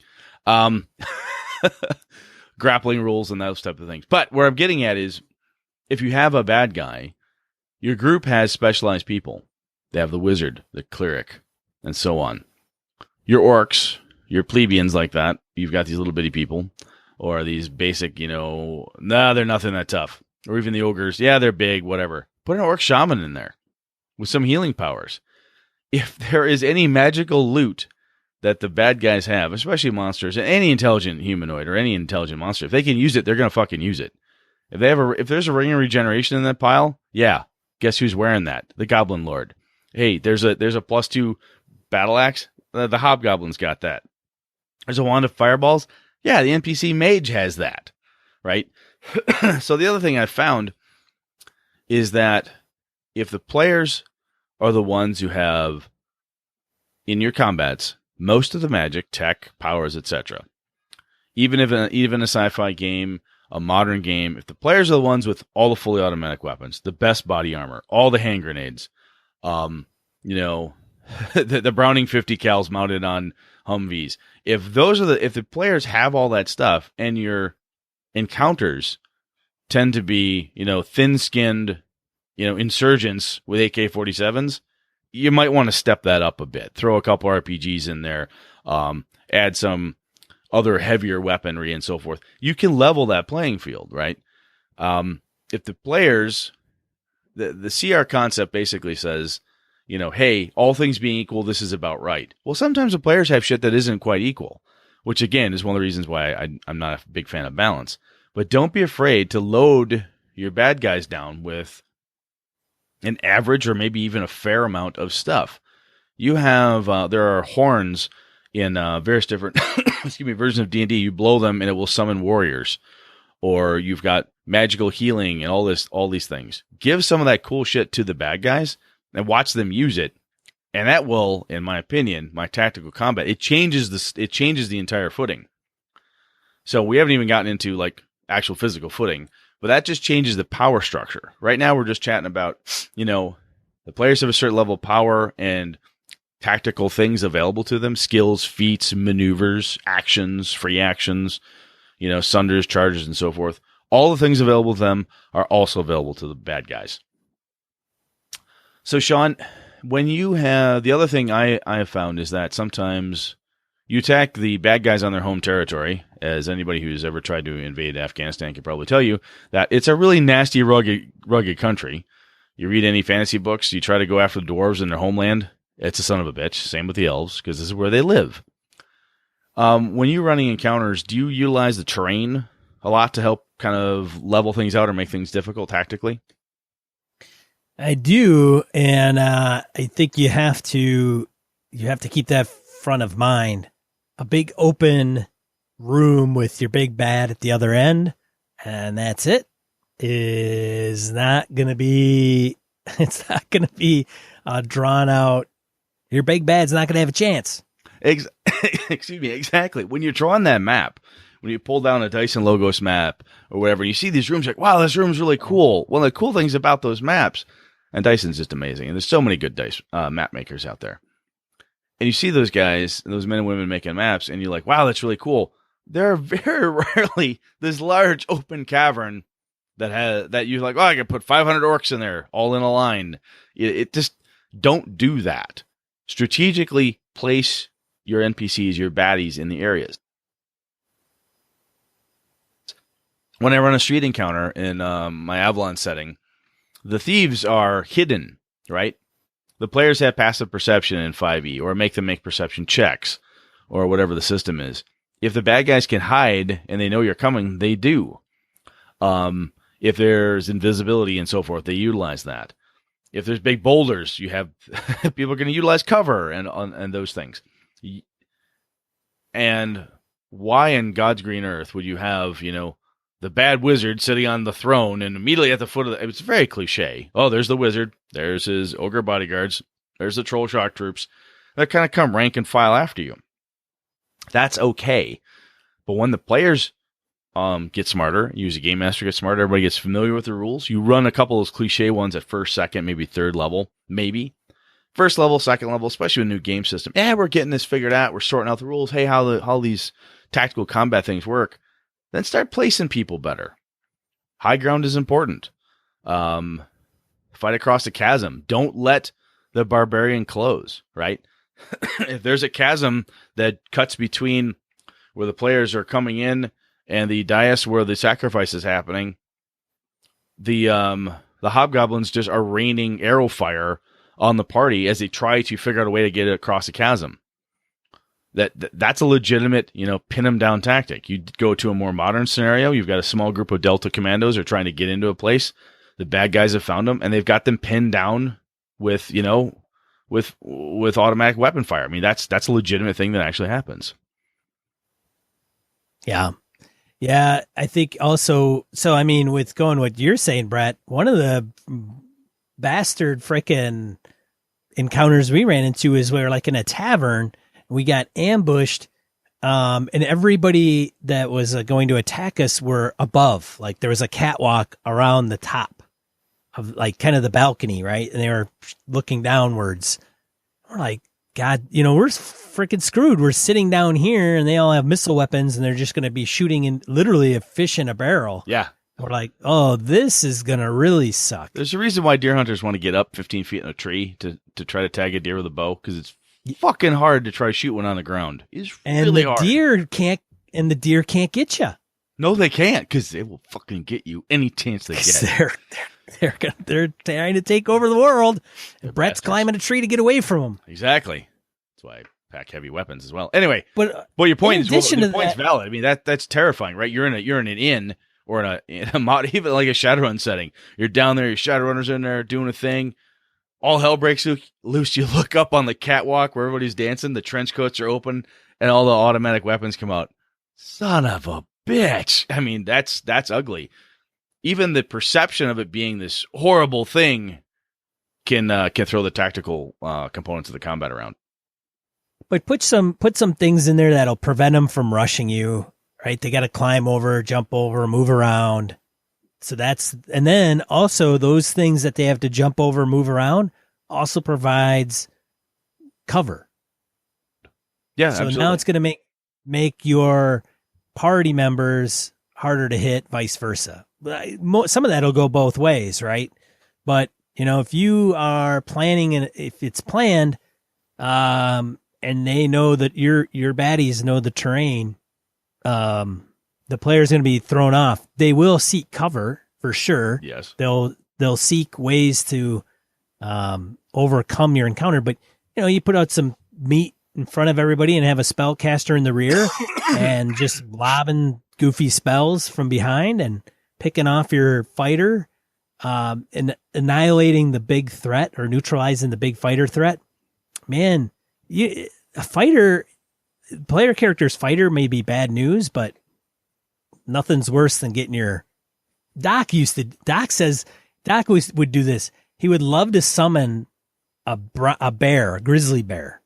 Grappling rules and those type of things. But where I'm getting at is, if you have a bad guy, your group has specialized people. They have the wizard, the cleric, and so on. Your orcs, your plebeians like that, you've got these little bitty people, or these basic, they're nothing that tough. Or even the ogres, yeah, they're big, whatever. Put an orc shaman in there with some healing powers. If there is any magical loot that the bad guys have, especially monsters, and any intelligent humanoid or any intelligent monster, if they can use it, they're going to fucking use it. If there's a ring of regeneration in that pile, yeah, guess who's wearing that? The Goblin Lord. Hey, there's a +2 battle axe. The Hobgoblin's got that. There's a wand of fireballs. Yeah, the NPC mage has that, right? So the other thing I found is that if the players are the ones who have, in your combats, most of the magic, tech, powers, etc., even a sci-fi game, a modern game, if the players are the ones with all the fully automatic weapons, the best body armor, all the hand grenades, the Browning 50 cals mounted on Humvees, if the players have all that stuff and your encounters tend to be, thin-skinned, insurgents with AK-47s, you might want to step that up a bit. Throw a couple RPGs in there, add some other heavier weaponry and so forth. You can level that playing field, right? If the players, the CR concept basically says, hey, all things being equal, this is about right. Well, sometimes the players have shit that isn't quite equal, which again is one of the reasons why I'm not a big fan of balance. But don't be afraid to load your bad guys down with an average or maybe even a fair amount of stuff. You have, there are horns in various different versions of D&D. You blow them and it will summon warriors. Or you've got magical healing and all these things. Give some of that cool shit to the bad guys, and watch them use it. And that will, in my opinion, my tactical combat, it changes the entire footing. So we haven't even gotten into like actual physical footing, but that just changes the power structure. Right now we're just chatting about, the players have a certain level of power and tactical things available to them, skills, feats, maneuvers, actions, free actions, sunders, charges, and so forth. All the things available to them are also available to the bad guys. So Sean, when you have, the other thing I have found is that sometimes you attack the bad guys on their home territory, as anybody who's ever tried to invade Afghanistan can probably tell you, that it's a really nasty, rugged country. You read any fantasy books, you try to go after the dwarves in their homeland, it's a son of a bitch. Same with the elves, because this is where they live. When you're running encounters, do you utilize the terrain a lot to help kind of level things out or make things difficult tactically? I do, and I think you have to keep that front of mind. A big open room with your big bad at the other end, and that's it. Is not going to be. It's not going to be drawn out. Your big bad's not going to have a chance. Excuse me. Exactly. When you're drawing that map, when you pull down a Dyson Logos map or whatever, you see these rooms, like, wow, this room's really cool. One of the cool things about those maps, and Dyson's just amazing, and there's so many good map makers out there. And you see those guys, those men and women making maps, and you're like, wow, that's really cool. There are very rarely this large open cavern that you're like, oh, I can put 500 orcs in there, all in a line. It just, don't do that. Strategically place your NPCs, your baddies in the areas. When I run a street encounter in my Avalon setting, the thieves are hidden, right? The players have passive perception in 5e, or make them make perception checks, or whatever the system is. If the bad guys can hide and they know you're coming, they do. If there's invisibility and so forth, they utilize that. If there's big boulders, you have people are going to utilize cover and those things. And why in God's green earth would you have, the bad wizard sitting on the throne and immediately at the foot of it's very cliche. Oh, there's the wizard. There's his ogre bodyguards. There's the troll shock troops. That kind of come rank and file after you. That's okay. But when the players get smarter, use a game master, get smarter, everybody gets familiar with the rules, you run a couple of those cliche ones at first, second, maybe third level, maybe. First level, second level, especially with a new game system. Yeah, we're getting this figured out. We're sorting out the rules. Hey, how these tactical combat things work. Then start placing people better. High ground is important. Fight across a chasm. Don't let the barbarian close, right? If there's a chasm that cuts between where the players are coming in and the dais where the sacrifice is happening, the hobgoblins just are raining arrow fire on the party as they try to figure out a way to get it across the chasm. That's a legitimate, pin them down tactic. You go to a more modern scenario. You've got a small group of Delta commandos are trying to get into a place. The bad guys have found them, and they've got them pinned down with, with automatic weapon fire. I mean, that's a legitimate thing that actually happens. Yeah. Yeah, I think also, with going what you're saying, Brett, one of the bastard frickin' encounters we ran into is where, like, in a tavern, we got ambushed, and everybody that was going to attack us were above. Like, there was a catwalk around the top of, like, kind of the balcony, right? And they were looking downwards. We're like, God, we're freaking screwed. We're sitting down here, and they all have missile weapons, and they're just going to be shooting in literally a fish in a barrel. Yeah. We're like, oh, this is going to really suck. There's a reason why deer hunters want to get up 15 feet in a tree to try to tag a deer with a bow, because it's fucking hard to try to shoot one on the ground. It's really hard. And the deer can't get you. No, they can't, because they will fucking get you any chance they get. They're trying to take over the world. And Brett's climbing a tree to get away from them. Exactly. That's why I pack heavy weapons as well. Anyway, but your point is valid. I mean, that's terrifying, right? You're in an inn or in a mod, even like a Shadowrun setting. You're down there, your Shadowrunners in there doing a thing. All hell breaks loose. You look up on the catwalk where everybody's dancing. The trench coats are open, and all the automatic weapons come out. Son of a bitch! I mean, that's ugly. Even the perception of it being this horrible thing can throw the tactical components of the combat around. But put some things in there that'll prevent them from rushing you, right? They got to climb over, jump over, move around. So and then also those things that they have to jump over, move around also provides cover. Yeah, so absolutely. Now it's going to make your party members harder to hit, vice versa. Some of that will go both ways, right? But if you are planning and if it's planned, and they know that your baddies know the terrain, the player's going to be thrown off. They will seek cover for sure. Yes, they'll seek ways to overcome your encounter. But you put out some meat in front of everybody and have a spellcaster in the rear and just lobbing goofy spells from behind and picking off your fighter, and annihilating the big threat or neutralizing the big fighter threat. Man, a player character's fighter may be bad news, but nothing's worse than getting your Doc says would do this. He would love to summon a grizzly bear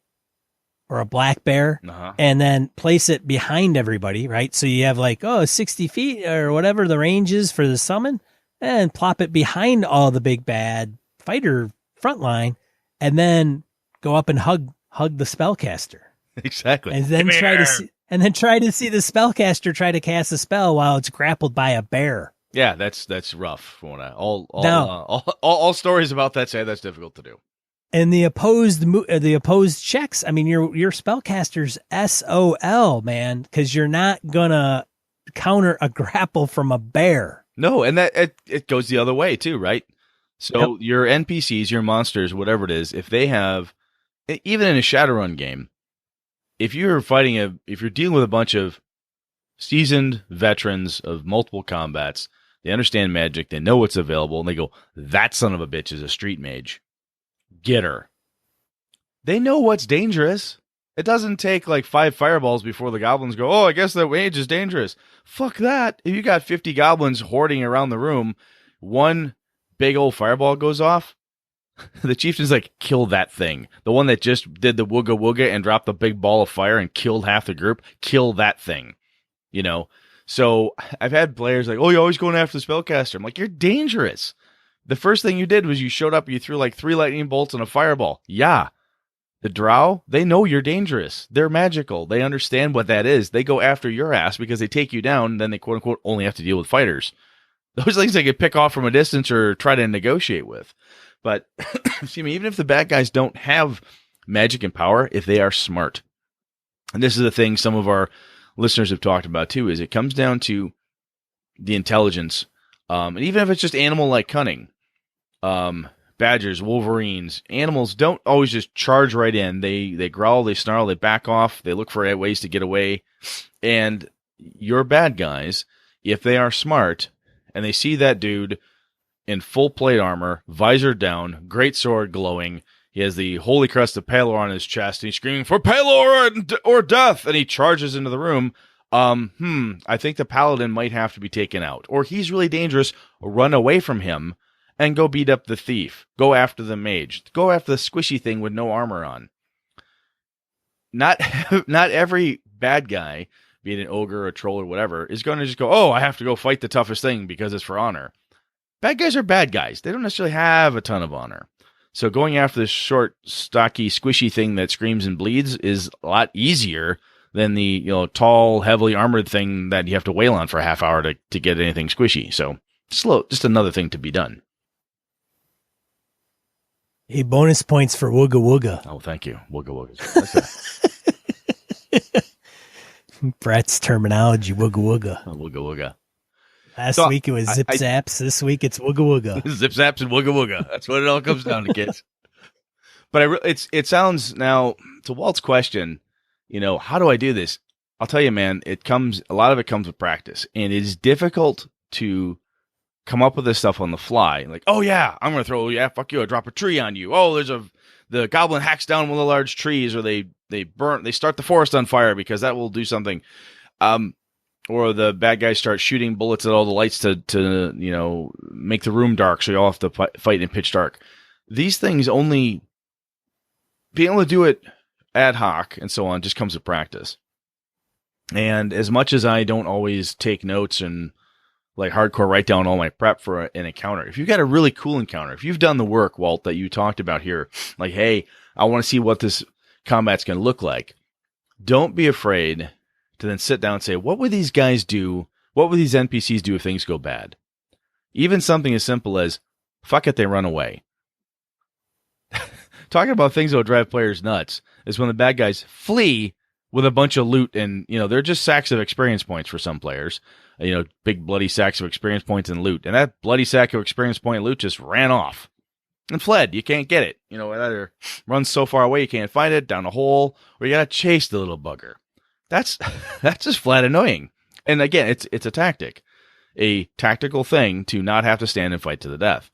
or a black bear, and then place it behind everybody, right? So you have 60 feet or whatever the range is for the summon, and plop it behind all the big bad fighter front line, and then go up and hug the spellcaster. Exactly. And then try to see the spellcaster try to cast a spell while it's grappled by a bear. Yeah, that's rough. All stories about that say that's difficult to do. And the opposed checks. I mean, your spellcaster's SOL, man, because you're not gonna counter a grapple from a bear. No, and that it goes the other way too, right? So your NPCs, your monsters, whatever it is, if they have, even in a Shadowrun game, if you're dealing with a bunch of seasoned veterans of multiple combats, they understand magic, they know what's available, and they go, that son of a bitch is a street mage. Get her. They know what's dangerous. It doesn't take 5 fireballs before the goblins go, oh, I guess that mage is dangerous. Fuck that. If you got 50 goblins hoarding around the room, one big old fireball goes off, the chieftain's like, kill that thing. The one that just did the wooga wooga and dropped the big ball of fire and killed half the group, kill that thing. So I've had players like, oh, you're always going after the spellcaster. I'm like, you're dangerous. The first thing you did was you showed up, you threw 3 lightning bolts and a fireball. Yeah. The drow, they know you're dangerous. They're magical. They understand what that is. They go after your ass because they take you down, then they quote unquote only have to deal with fighters. Those things they could pick off from a distance or try to negotiate with. But excuse me, even if the bad guys don't have magic and power, if they are smart. And this is the thing some of our listeners have talked about too, is it comes down to the intelligence. And even if it's just animal-like cunning, badgers, wolverines, animals don't always just charge right in. They growl, they snarl, they back off, they look for ways to get away. And your bad guys, if they are smart and they see that dude in full plate armor, visor down, great sword glowing, he has the holy crest of Palor on his chest, and he's screaming for Palor or death, and he charges into the room. I think the paladin might have to be taken out, or he's really dangerous. Run away from him and go beat up the thief. Go after the mage. Go after the squishy thing with no armor on. Not every bad guy, be it an ogre, a troll, or whatever, is going to just go, oh, I have to go fight the toughest thing because it's for honor. Bad guys are bad guys. They don't necessarily have a ton of honor. So going after this short, stocky, squishy thing that screams and bleeds is a lot easier than the tall, heavily armored thing that you have to wail on for a half hour to get anything squishy. So just another thing to be done. Hey, bonus points for Wooga Wooga. Oh, thank you. Wooga Wooga. Brett's terminology, Wooga Wooga. Oh, Wooga Wooga. Last week it was Zip Zaps. This week it's Wooga Wooga. Zip Zaps and Wooga Wooga. That's what it all comes down to, kids. But it sounds now, to Walt's question, how do I do this? I'll tell you, man, a lot of it comes with practice. And it is difficult to come up with this stuff on the fly. Like, oh yeah, I'm going to throw, fuck you, I drop a tree on you. Oh, the goblin hacks down one of the large trees, or they start the forest on fire because that will do something. Or the bad guys start shooting bullets at all the lights to make the room dark, so you all have to fight in pitch dark. these things only being able to do it ad hoc and so on just comes with practice. And as much as I don't always take notes and like hardcore write down all my prep for an encounter, if you've got a really cool encounter, if you've done the work, Walt, that you talked about here, like, hey, I want to see what this combat's going to look like, don't be afraid to then sit down and say, what would these guys do? What would these NPCs do if things go bad? Even something as simple as, fuck it, they run away. Talking about things that will drive players nuts is when the bad guys flee with a bunch of loot, and they're just sacks of experience points for some players. Big bloody sacks of experience points and loot, and that bloody sack of experience point and loot just ran off and fled. You can't get it. It either runs so far away you can't find it, down a hole, or you gotta chase the little bugger. That's just flat annoying. And again, it's a tactic, a tactical thing to not have to stand and fight to the death.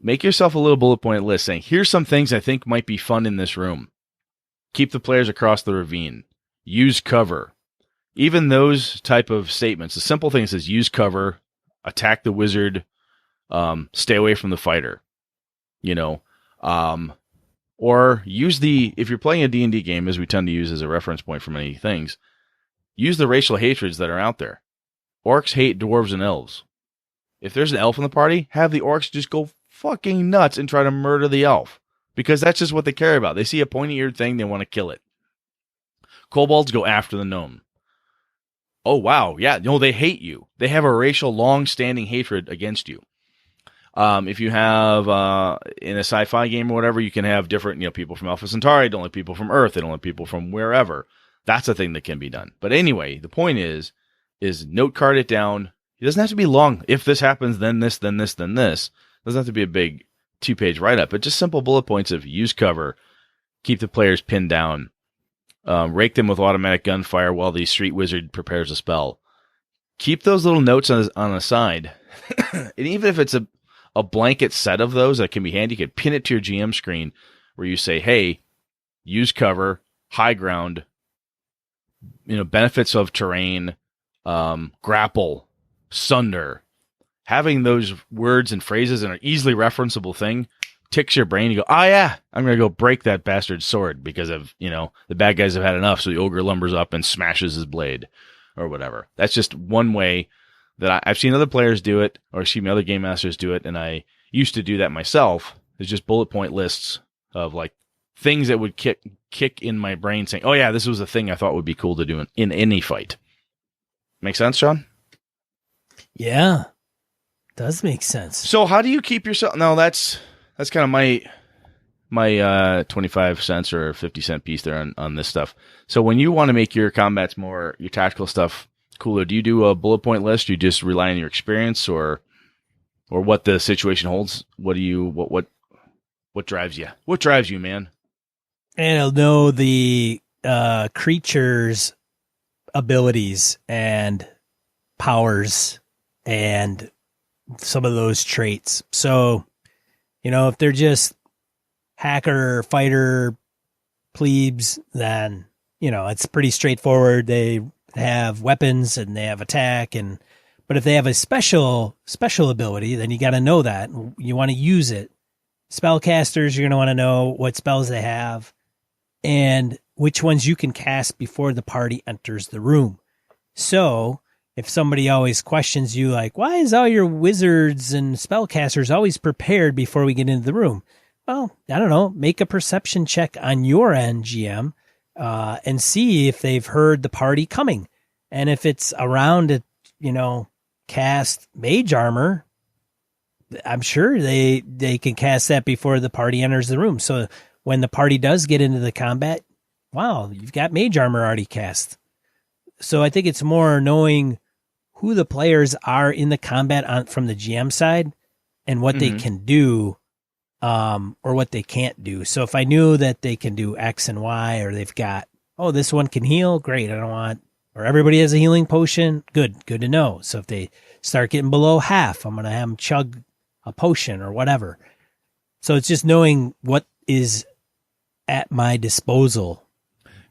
Make yourself a little bullet point list saying, here's some things I think might be fun in this room. Keep the players across the ravine. Use cover. Even those type of statements, the simple thing says use cover, attack the wizard, stay away from the fighter. Or use if you're playing a D&D game, as we tend to use as a reference point for many things, use the racial hatreds that are out there. Orcs hate dwarves and elves. If there's an elf in the party, have the orcs just go fucking nuts and try to murder the elf. Because that's just what they care about. They see a pointy-eared thing, they want to kill it. Kobolds go after the gnome. Oh, wow. Yeah, they hate you. They have a racial, long-standing hatred against you. If you have, in a sci-fi game or whatever, you can have different, people from Alpha Centauri don't like people from Earth. They don't like people from wherever. That's a thing that can be done. But anyway, the point is note card it down. It doesn't have to be long. If this happens, then this, then this, then this. It doesn't have to be a big 2-page write-up, but just simple bullet points of use cover, keep the players pinned down, rake them with automatic gunfire while the street wizard prepares a spell. Keep those little notes on the side. And even if it's a blanket set of those that can be handy, you can pin it to your GM screen where you say, hey, use cover, high ground, benefits of terrain, grapple, sunder. Having those words and phrases in an easily referenceable thing ticks your brain. You go, oh yeah, I'm going to go break that bastard's sword because of, the bad guys have had enough. So the ogre lumbers up and smashes his blade or whatever. That's just one way that I've seen other players do it, or seen other game masters do it. And I used to do that myself. It's just bullet point lists of like things that would kick in my brain saying, oh yeah, this was a thing I thought would be cool to do in any fight. Make sense, Sean? Yeah. Does make sense. So how do you keep yourself? No, that's kind of my 25 cents or 50 cent piece there on this stuff. So when you want to make your combats more, your tactical stuff cooler, do you do a bullet point list? Do you just rely on your experience or what the situation holds? What drives you? What drives you, man? And I'll know the creature's abilities and powers and some of those traits. So, if they're just hacker, fighter, plebes, then, it's pretty straightforward. They have weapons and they have attack, but if they have a special ability, then you got to know that. You want to use it. Spellcasters, you're going to want to know what spells they have and which ones you can cast before the party enters the room. So, if somebody always questions you, like, why is all your wizards and spellcasters always prepared before we get into the room? Well, I don't know. Make a perception check on your end, GM, and see if they've heard the party coming. And if it's around to, cast mage armor, I'm sure they can cast that before the party enters the room. So when the party does get into the combat, wow, you've got mage armor already cast. So I think it's more knowing who the players are in the combat from the GM side and what they can do or what they can't do. So if I knew that they can do X and Y, or they've got, this one can heal, great. Or everybody has a healing potion, good to know. So if they start getting below half, I'm going to have them chug a potion or whatever. So it's just knowing what is at my disposal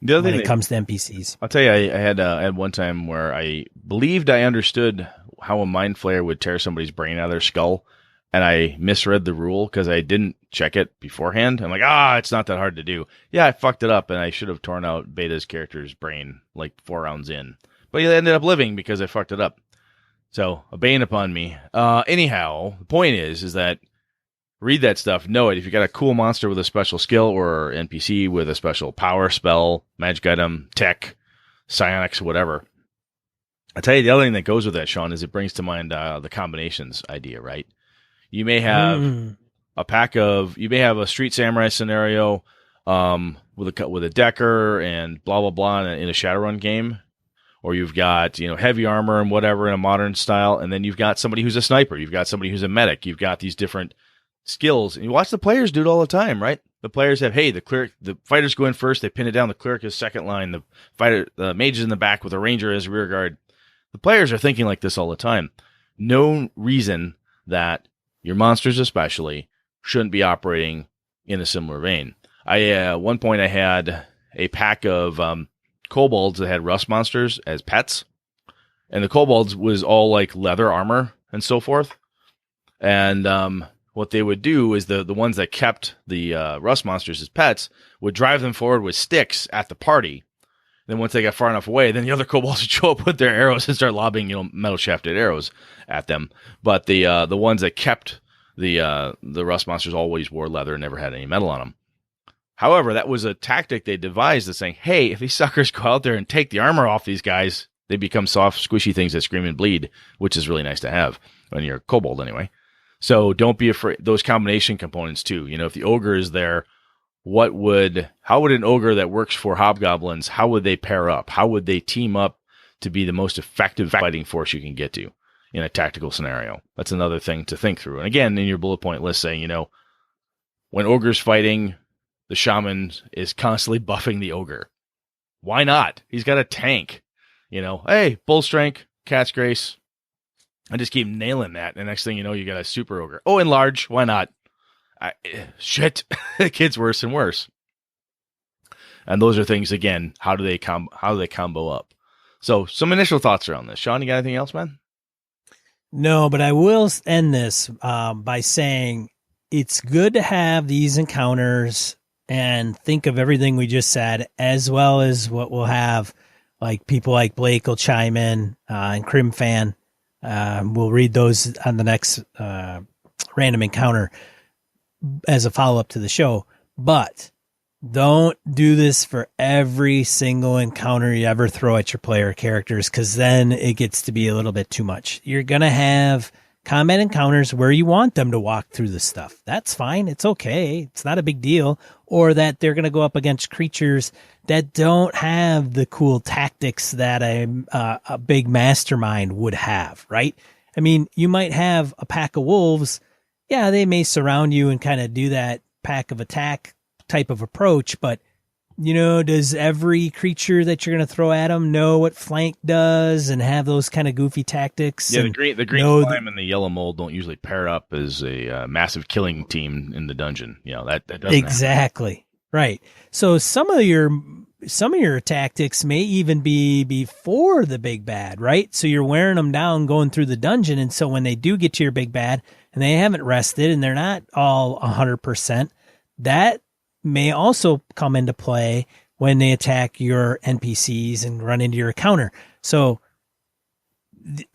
when it comes to NPCs. I'll tell you, I had one time where I believed I understood how a mind flayer would tear somebody's brain out of their skull, and I misread the rule because I didn't check it beforehand. I'm like, it's not that hard to do. Yeah, I fucked it up, and I should have torn out Beta's character's brain like 4 rounds in. But he ended up living because I fucked it up. So, a bane upon me. Anyhow, the point is that read that stuff, know it. If you got a cool monster with a special skill or NPC with a special power, spell, magic item, tech, psionics, whatever. I'll tell you the other thing that goes with that, Sean, is it brings to mind the combinations idea, right? You may have you may have a street samurai scenario with a decker and blah, blah, blah in a Shadowrun game. Or you've got, heavy armor and whatever in a modern style. And then you've got somebody who's a sniper. You've got somebody who's a medic. You've got these different skills. And you watch the players do it all the time, right? The players have, the fighters go in first. They pin it down. The cleric is second line. The mage is in the back with a ranger as rear guard. The players are thinking like this all the time. No reason that your monsters especially shouldn't be operating in a similar vein. At one point I had a pack of kobolds that had rust monsters as pets, and the kobolds was all like leather armor and so forth. And what they would do is the ones that kept the rust monsters as pets would drive them forward with sticks at the party. Then once they got far enough away, then the other kobolds would show up with their arrows and start lobbing metal shafted arrows at them. But the ones that kept the rust monsters always wore leather and never had any metal on them. However, that was a tactic they devised of saying, hey, if these suckers go out there and take the armor off these guys, they become soft, squishy things that scream and bleed, which is really nice to have when you're a kobold anyway. So don't be afraid. Those combination components too. If the ogre is there, how would an ogre that works for hobgoblins, how would they pair up? How would they team up to be the most effective fighting force you can get to in a tactical scenario? That's another thing to think through. And again, in your bullet point list saying, when ogre's fighting, the shaman is constantly buffing the ogre. Why not? He's got a tank. Hey, bull strength, cat's grace. I just keep nailing that. And next thing you know, you got a super ogre. Oh, enlarge. Why not? Shit. It gets worse and worse. And those are things, again, how do they combo up? So some initial thoughts around this. Sean, you got anything else, man? No, but I will end this by saying it's good to have these encounters and think of everything we just said, as well as what we'll have, like people like Blake will chime in and Crim Fan. We'll read those on the next random encounter as a follow-up to the show. But don't do this for every single encounter you ever throw at your player characters, because then it gets to be a little bit too much. You're going to have combat encounters where you want them to walk through the stuff. That's fine. It's okay. It's not a big deal. Or that they're going to go up against creatures that don't have the cool tactics that a big mastermind would have, right? I mean, you might have a pack of wolves. Yeah, they may surround you and kind of do that pack of attack type of approach, but does every creature that you're going to throw at them know what flank does and have those kind of goofy tactics? Yeah, the green slime and the yellow mold don't usually pair up as a massive killing team in the dungeon. That doesn't exactly happen. Right. So some of your tactics may even be before the big bad, right? So you're wearing them down going through the dungeon, and so when they do get to your big bad and they haven't rested and they're not all 100%, that may also come into play when they attack your NPCs and run into your counter. So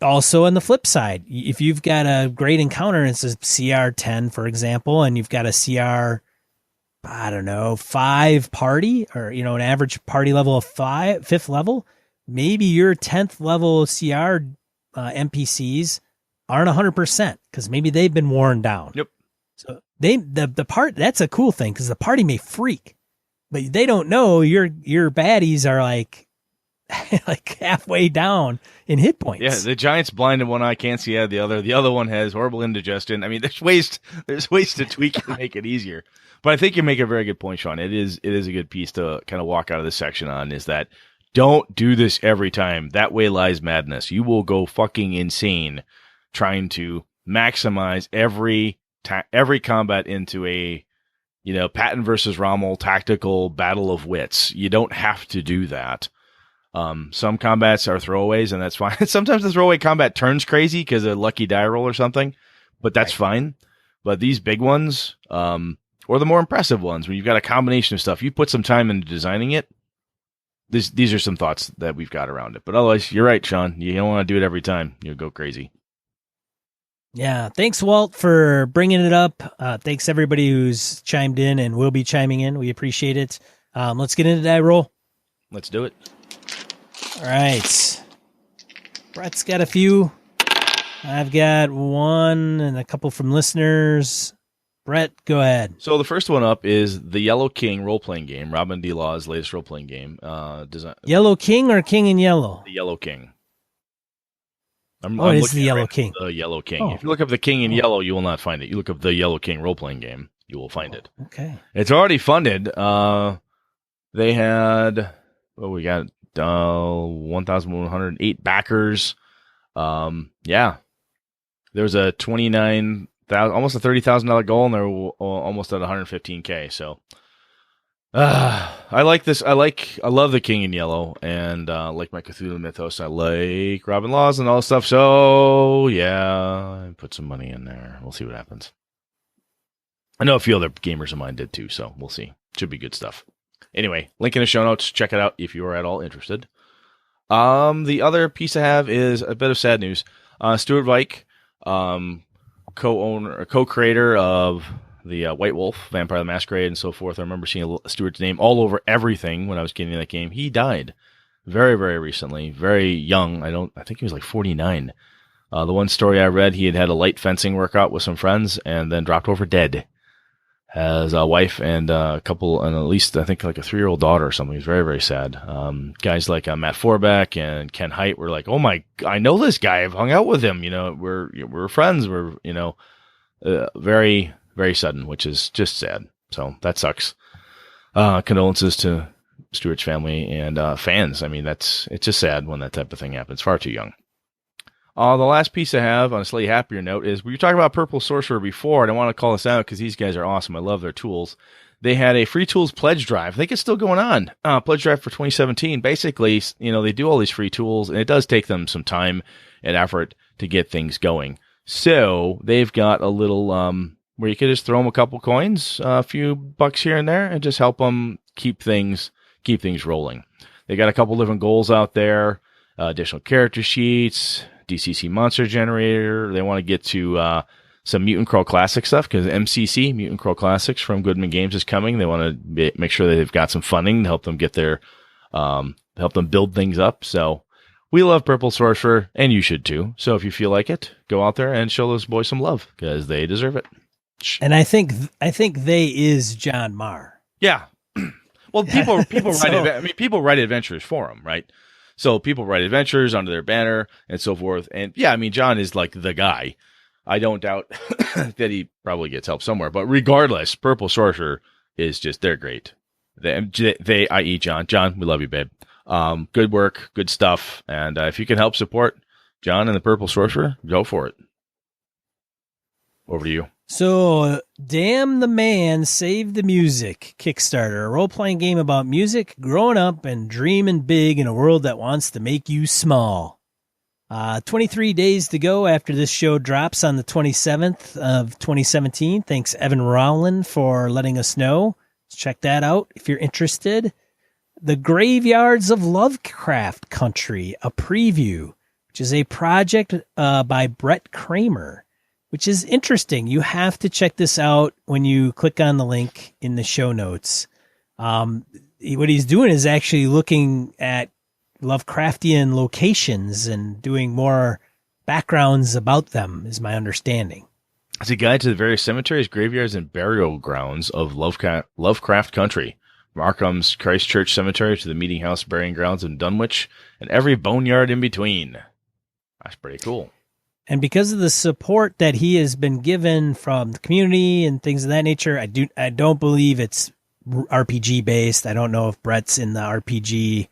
also on the flip side, if you've got a great encounter and it's a CR 10, for example, and you've got a CR, 5 party, or, an average party level of 5, 5th level, maybe your 10th level CR NPCs aren't 100% because maybe they've been worn down. Yep. So that's a cool thing, because the party may freak, but they don't know your baddies are like halfway down in hit points. Yeah, the giant's blind in one eye, can't see out of the other. The other one has horrible indigestion. I mean, there's ways to tweak it and make it easier. But I think you make a very good point, Sean. It is a good piece to kind of walk out of this section on, is that don't do this every time. That way lies madness. You will go fucking insane trying to maximize every combat into a, Patton versus Rommel tactical battle of wits. You don't have to do that. Some combats are throwaways, and that's fine. Sometimes the throwaway combat turns crazy because of a lucky die roll or something. but that's fine. But these big ones, or the more impressive ones, when you've got a combination of stuff, you put some time into designing it. These are some thoughts that we've got around it. But otherwise, you're right, Sean. You don't want to do it every time. You'll go crazy. Yeah. Thanks, Walt, for bringing it up. Thanks, everybody who's chimed in and will be chiming in. We appreciate it. Let's get into die roll. Let's do it. All right. Brett's got a few. I've got one and a couple from listeners. Brett, go ahead. So the first one up is the Yellow King role-playing game, Robin D. Law's latest role-playing game. Yellow King or King in Yellow? The Yellow King. It is the Yellow King. The Yellow King. Oh. If you look up the King in Yellow, you will not find it. You look up the Yellow King role-playing game, you will find it. Okay. It's already funded. They had, we got 1,108 backers. Yeah. There was a almost a $30,000 goal, and they're almost at 115K. So, I like this. I love the King in Yellow, and like my Cthulhu Mythos, I like Robin Laws and all this stuff. So yeah, I put some money in there. We'll see what happens. I know a few other gamers of mine did too, so we'll see. Should be good stuff. Anyway, link in the show notes. Check it out if you are at all interested. The other piece I have is a bit of sad news. Stuart Vike, co-creator of the White Wolf, Vampire the Masquerade, and so forth. I remember seeing Stuart's name all over everything when I was getting that game. He died very, very recently, very young. I think he was like 49. The one story I read, he had a light fencing workout with some friends and then dropped over dead. Has a wife and a couple, and at least I think like a 3-year-old daughter or something. It's very, very sad. Guys like Matt Forbeck and Ken Hite were like, "Oh my, I know this guy. I've hung out with him. We're friends. Very, very sudden, which is just sad. So that sucks. Condolences to Stuart's family and fans. I mean, it's just sad when that type of thing happens. Far too young. The last piece I have on a slightly happier note is we were talking about Purple Sorcerer before, and I want to call this out because these guys are awesome. I love their tools. They had a free tools pledge drive. I think it's still going on. Pledge drive for 2017. Basically, they do all these free tools, and it does take them some time and effort to get things going. So they've got a little where you could just throw them a couple coins, a few bucks here and there, and just help them keep things rolling. They got a couple different goals out there, additional character sheets, DCC monster generator. They want to get to some Mutant Crow Classic stuff because MCC, Mutant Crow Classics from Goodman Games, is coming. They want to make sure that they've got some funding to help them get help them build things up. So we love Purple Sorcerer, and you should too. So if you feel like it, go out there and show those boys some love because they deserve it. And I think they is John Marr. Yeah. Well, people write people write adventures for them, right? So people write adventures under their banner and so forth. And yeah, I mean, John is like the guy. I don't doubt that he probably gets help somewhere. But regardless, Purple Sorcerer is just, they're great. They, i.e. John. John, we love you, babe. Good work, good stuff. And if you can help support John and the Purple Sorcerer, go for it. Over to you. So, Damn the Man, Save the Music Kickstarter, a role-playing game about music, growing up, and dreaming big in a world that wants to make you small. 23 days to go after this show drops on the 27th of 2017. Thanks, Evan Rowland, for letting us know. Check that out if you're interested. The Graveyards of Lovecraft Country, a preview, which is a project by Brett Kramer, which is interesting. You have to check this out when you click on the link in the show notes. What he's doing is actually looking at Lovecraftian locations and doing more backgrounds about them, is my understanding. It's a guide to the various cemeteries, graveyards, and burial grounds of Lovecraft Country. Markham's Christchurch Cemetery to the Meeting House burying grounds in Dunwich, and every boneyard in between. That's pretty cool. And because of the support that he has been given from the community and things of that nature, I don't believe it's RPG based. I don't know if Brett's in the RPG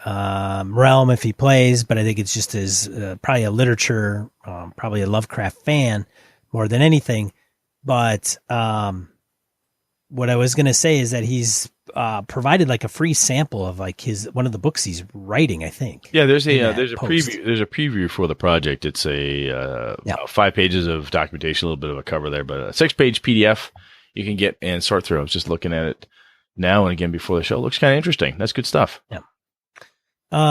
realm if he plays, but I think it's just his probably a literature, probably a Lovecraft fan more than anything. But what I was going to say is that he's provided like a free sample of like one of the books he's writing, I think. Yeah, there's a preview. There's a preview for the project. It's about 5 pages of documentation, a little bit of a cover there, but a 6-page PDF you can get and sort through. I was just looking at it now and again before the show. It looks kind of interesting. That's good stuff. Yeah.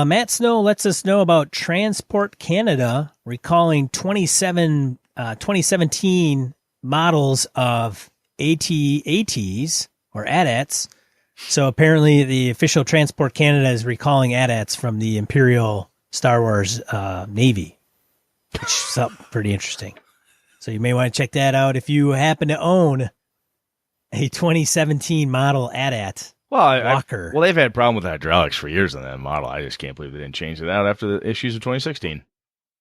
Matt Snow lets us know about Transport Canada recalling 2017 models of AT-ATs or AT-ATs. So apparently the official Transport Canada is recalling AT-ATs from the Imperial Star Wars Navy, which is something pretty interesting. So you may want to check that out if you happen to own a 2017 model AT-AT. Walker. Well, they've had a problem with hydraulics for years on that model. I just can't believe they didn't change it out after the issues of 2016.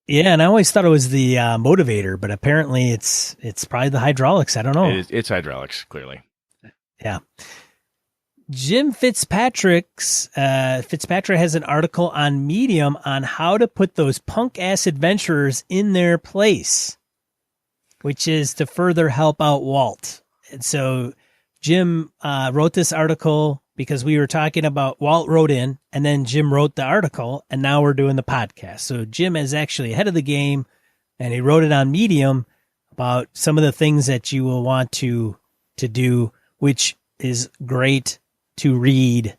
Yeah, and I always thought it was the motivator, but apparently it's probably the hydraulics. I don't know. It's hydraulics, clearly. Yeah. Jim Fitzpatrick has an article on Medium on how to put those punk-ass adventurers in their place, which is to further help out Walt. And so Jim wrote this article because we were talking about Walt wrote in, and then Jim wrote the article, and now we're doing the podcast. So Jim is actually ahead of the game, and he wrote it on Medium about some of the things that you will want to do, which is great to read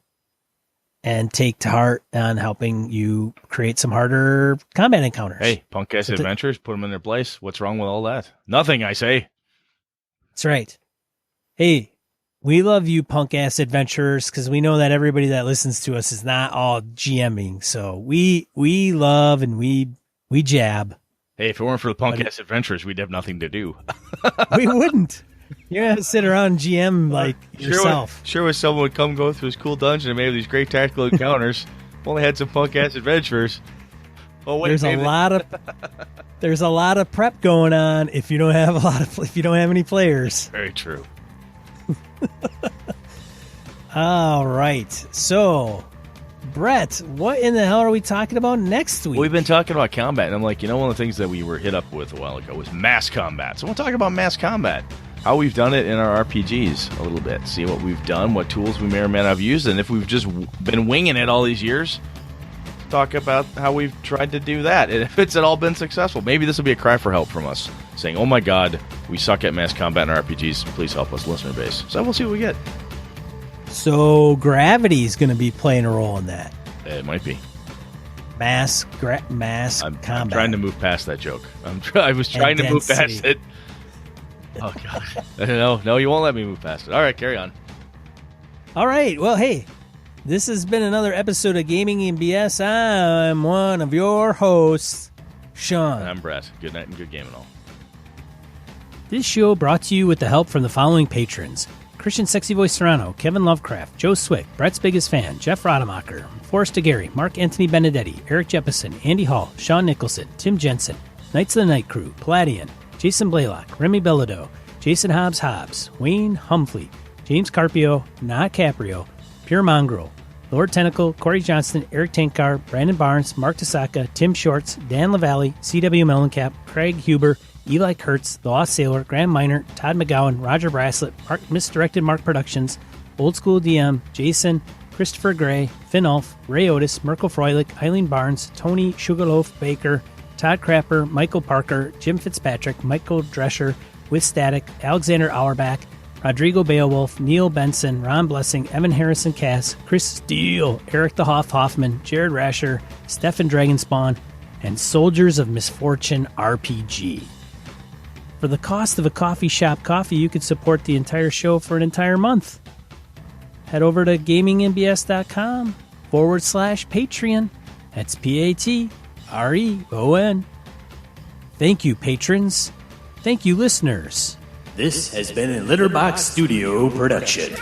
and take to heart on helping you create some harder combat encounters. Hey, punk-ass adventures, put them in their place. What's wrong with all that? Nothing, I say. That's right. Hey, we love you punk-ass adventurers because we know that everybody that listens to us is not all GMing. So we love and we jab. Hey, if it weren't for the punk-ass adventurers, we'd have nothing to do. We wouldn't. You're going to sit around GM like yourself. Sure was someone would come go through this cool dungeon and maybe these great tactical encounters. Only had some punk-ass adventurers. Oh, wait, there's a lot of prep going on if you don't have any players. Very true. All right. So, Brett, what in the hell are we talking about next week? We've been talking about combat, and I'm like, one of the things that we were hit up with a while ago was mass combat. So we'll talk about mass combat, how we've done it in our RPGs a little bit, see what we've done, what tools we may or may not have used, and if we've just been winging it all these years, talk about how we've tried to do that, and if it's at all been successful. Maybe this will be a cry for help from us, saying, oh my god, we suck at mass combat in RPGs, please help us, listener base. So we'll see what we get. So Gravity's going to be playing a role in that. It might be. Mass combat. I'm trying to move past that joke. I was trying to move past it. Oh god. No, you won't let me move past it. All right, carry on. All right, well, hey, this has been another episode of Gaming and BS. I'm one of your hosts, Sean. And I'm Brett. Good night and good game and all. This show brought to you with the help from the following patrons: Christian Sexy Voice Serrano, Kevin Lovecraft, Joe Swick, Brett's Biggest Fan, Jeff Rademacher, Forrest Aguirre, Mark Anthony Benedetti, Eric Jeppesen, Andy Hall, Sean Nicholson, Tim Jensen, Knights of the Night Crew, Palladian, Jason Blaylock, Remy Bilodeau, Jason Hobbs, Wayne Humfleet, James Carpio, Not Caprio, Pure Mongrel, Lord Tentacle, Corey Johnston, Eric Tankar, Brandon Barnes, Mark Tasaka, Tim Shorts, Dan LaValle, C.W. Mellencap, Craig Huber, Eli Kurtz, The Lost Sailor, Graham Miner, Todd McGowan, Roger Braslett, Misdirected Mark Productions, Old School DM, Jason, Christopher Gray, Finn Ulf, Ray Otis, Merkel Froelich, Eileen Barnes, Tony Sugarloaf Baker, Todd Crapper, Michael Parker, Jim Fitzpatrick, Michael Drescher, With Static, Alexander Auerbach, Rodrigo Beowulf, Neil Benson, Ron Blessing, Evan Harrison Cass, Chris Steele, Eric the Hoffman, Jared Rasher, Stefan Dragonspawn, and Soldiers of Misfortune RPG. For the cost of a coffee shop coffee, you could support the entire show for an entire month. Head over to gamingnbs.com/Patreon. That's Patreon. Thank you, patrons. Thank you, listeners. This has been a Litterbox Studio production.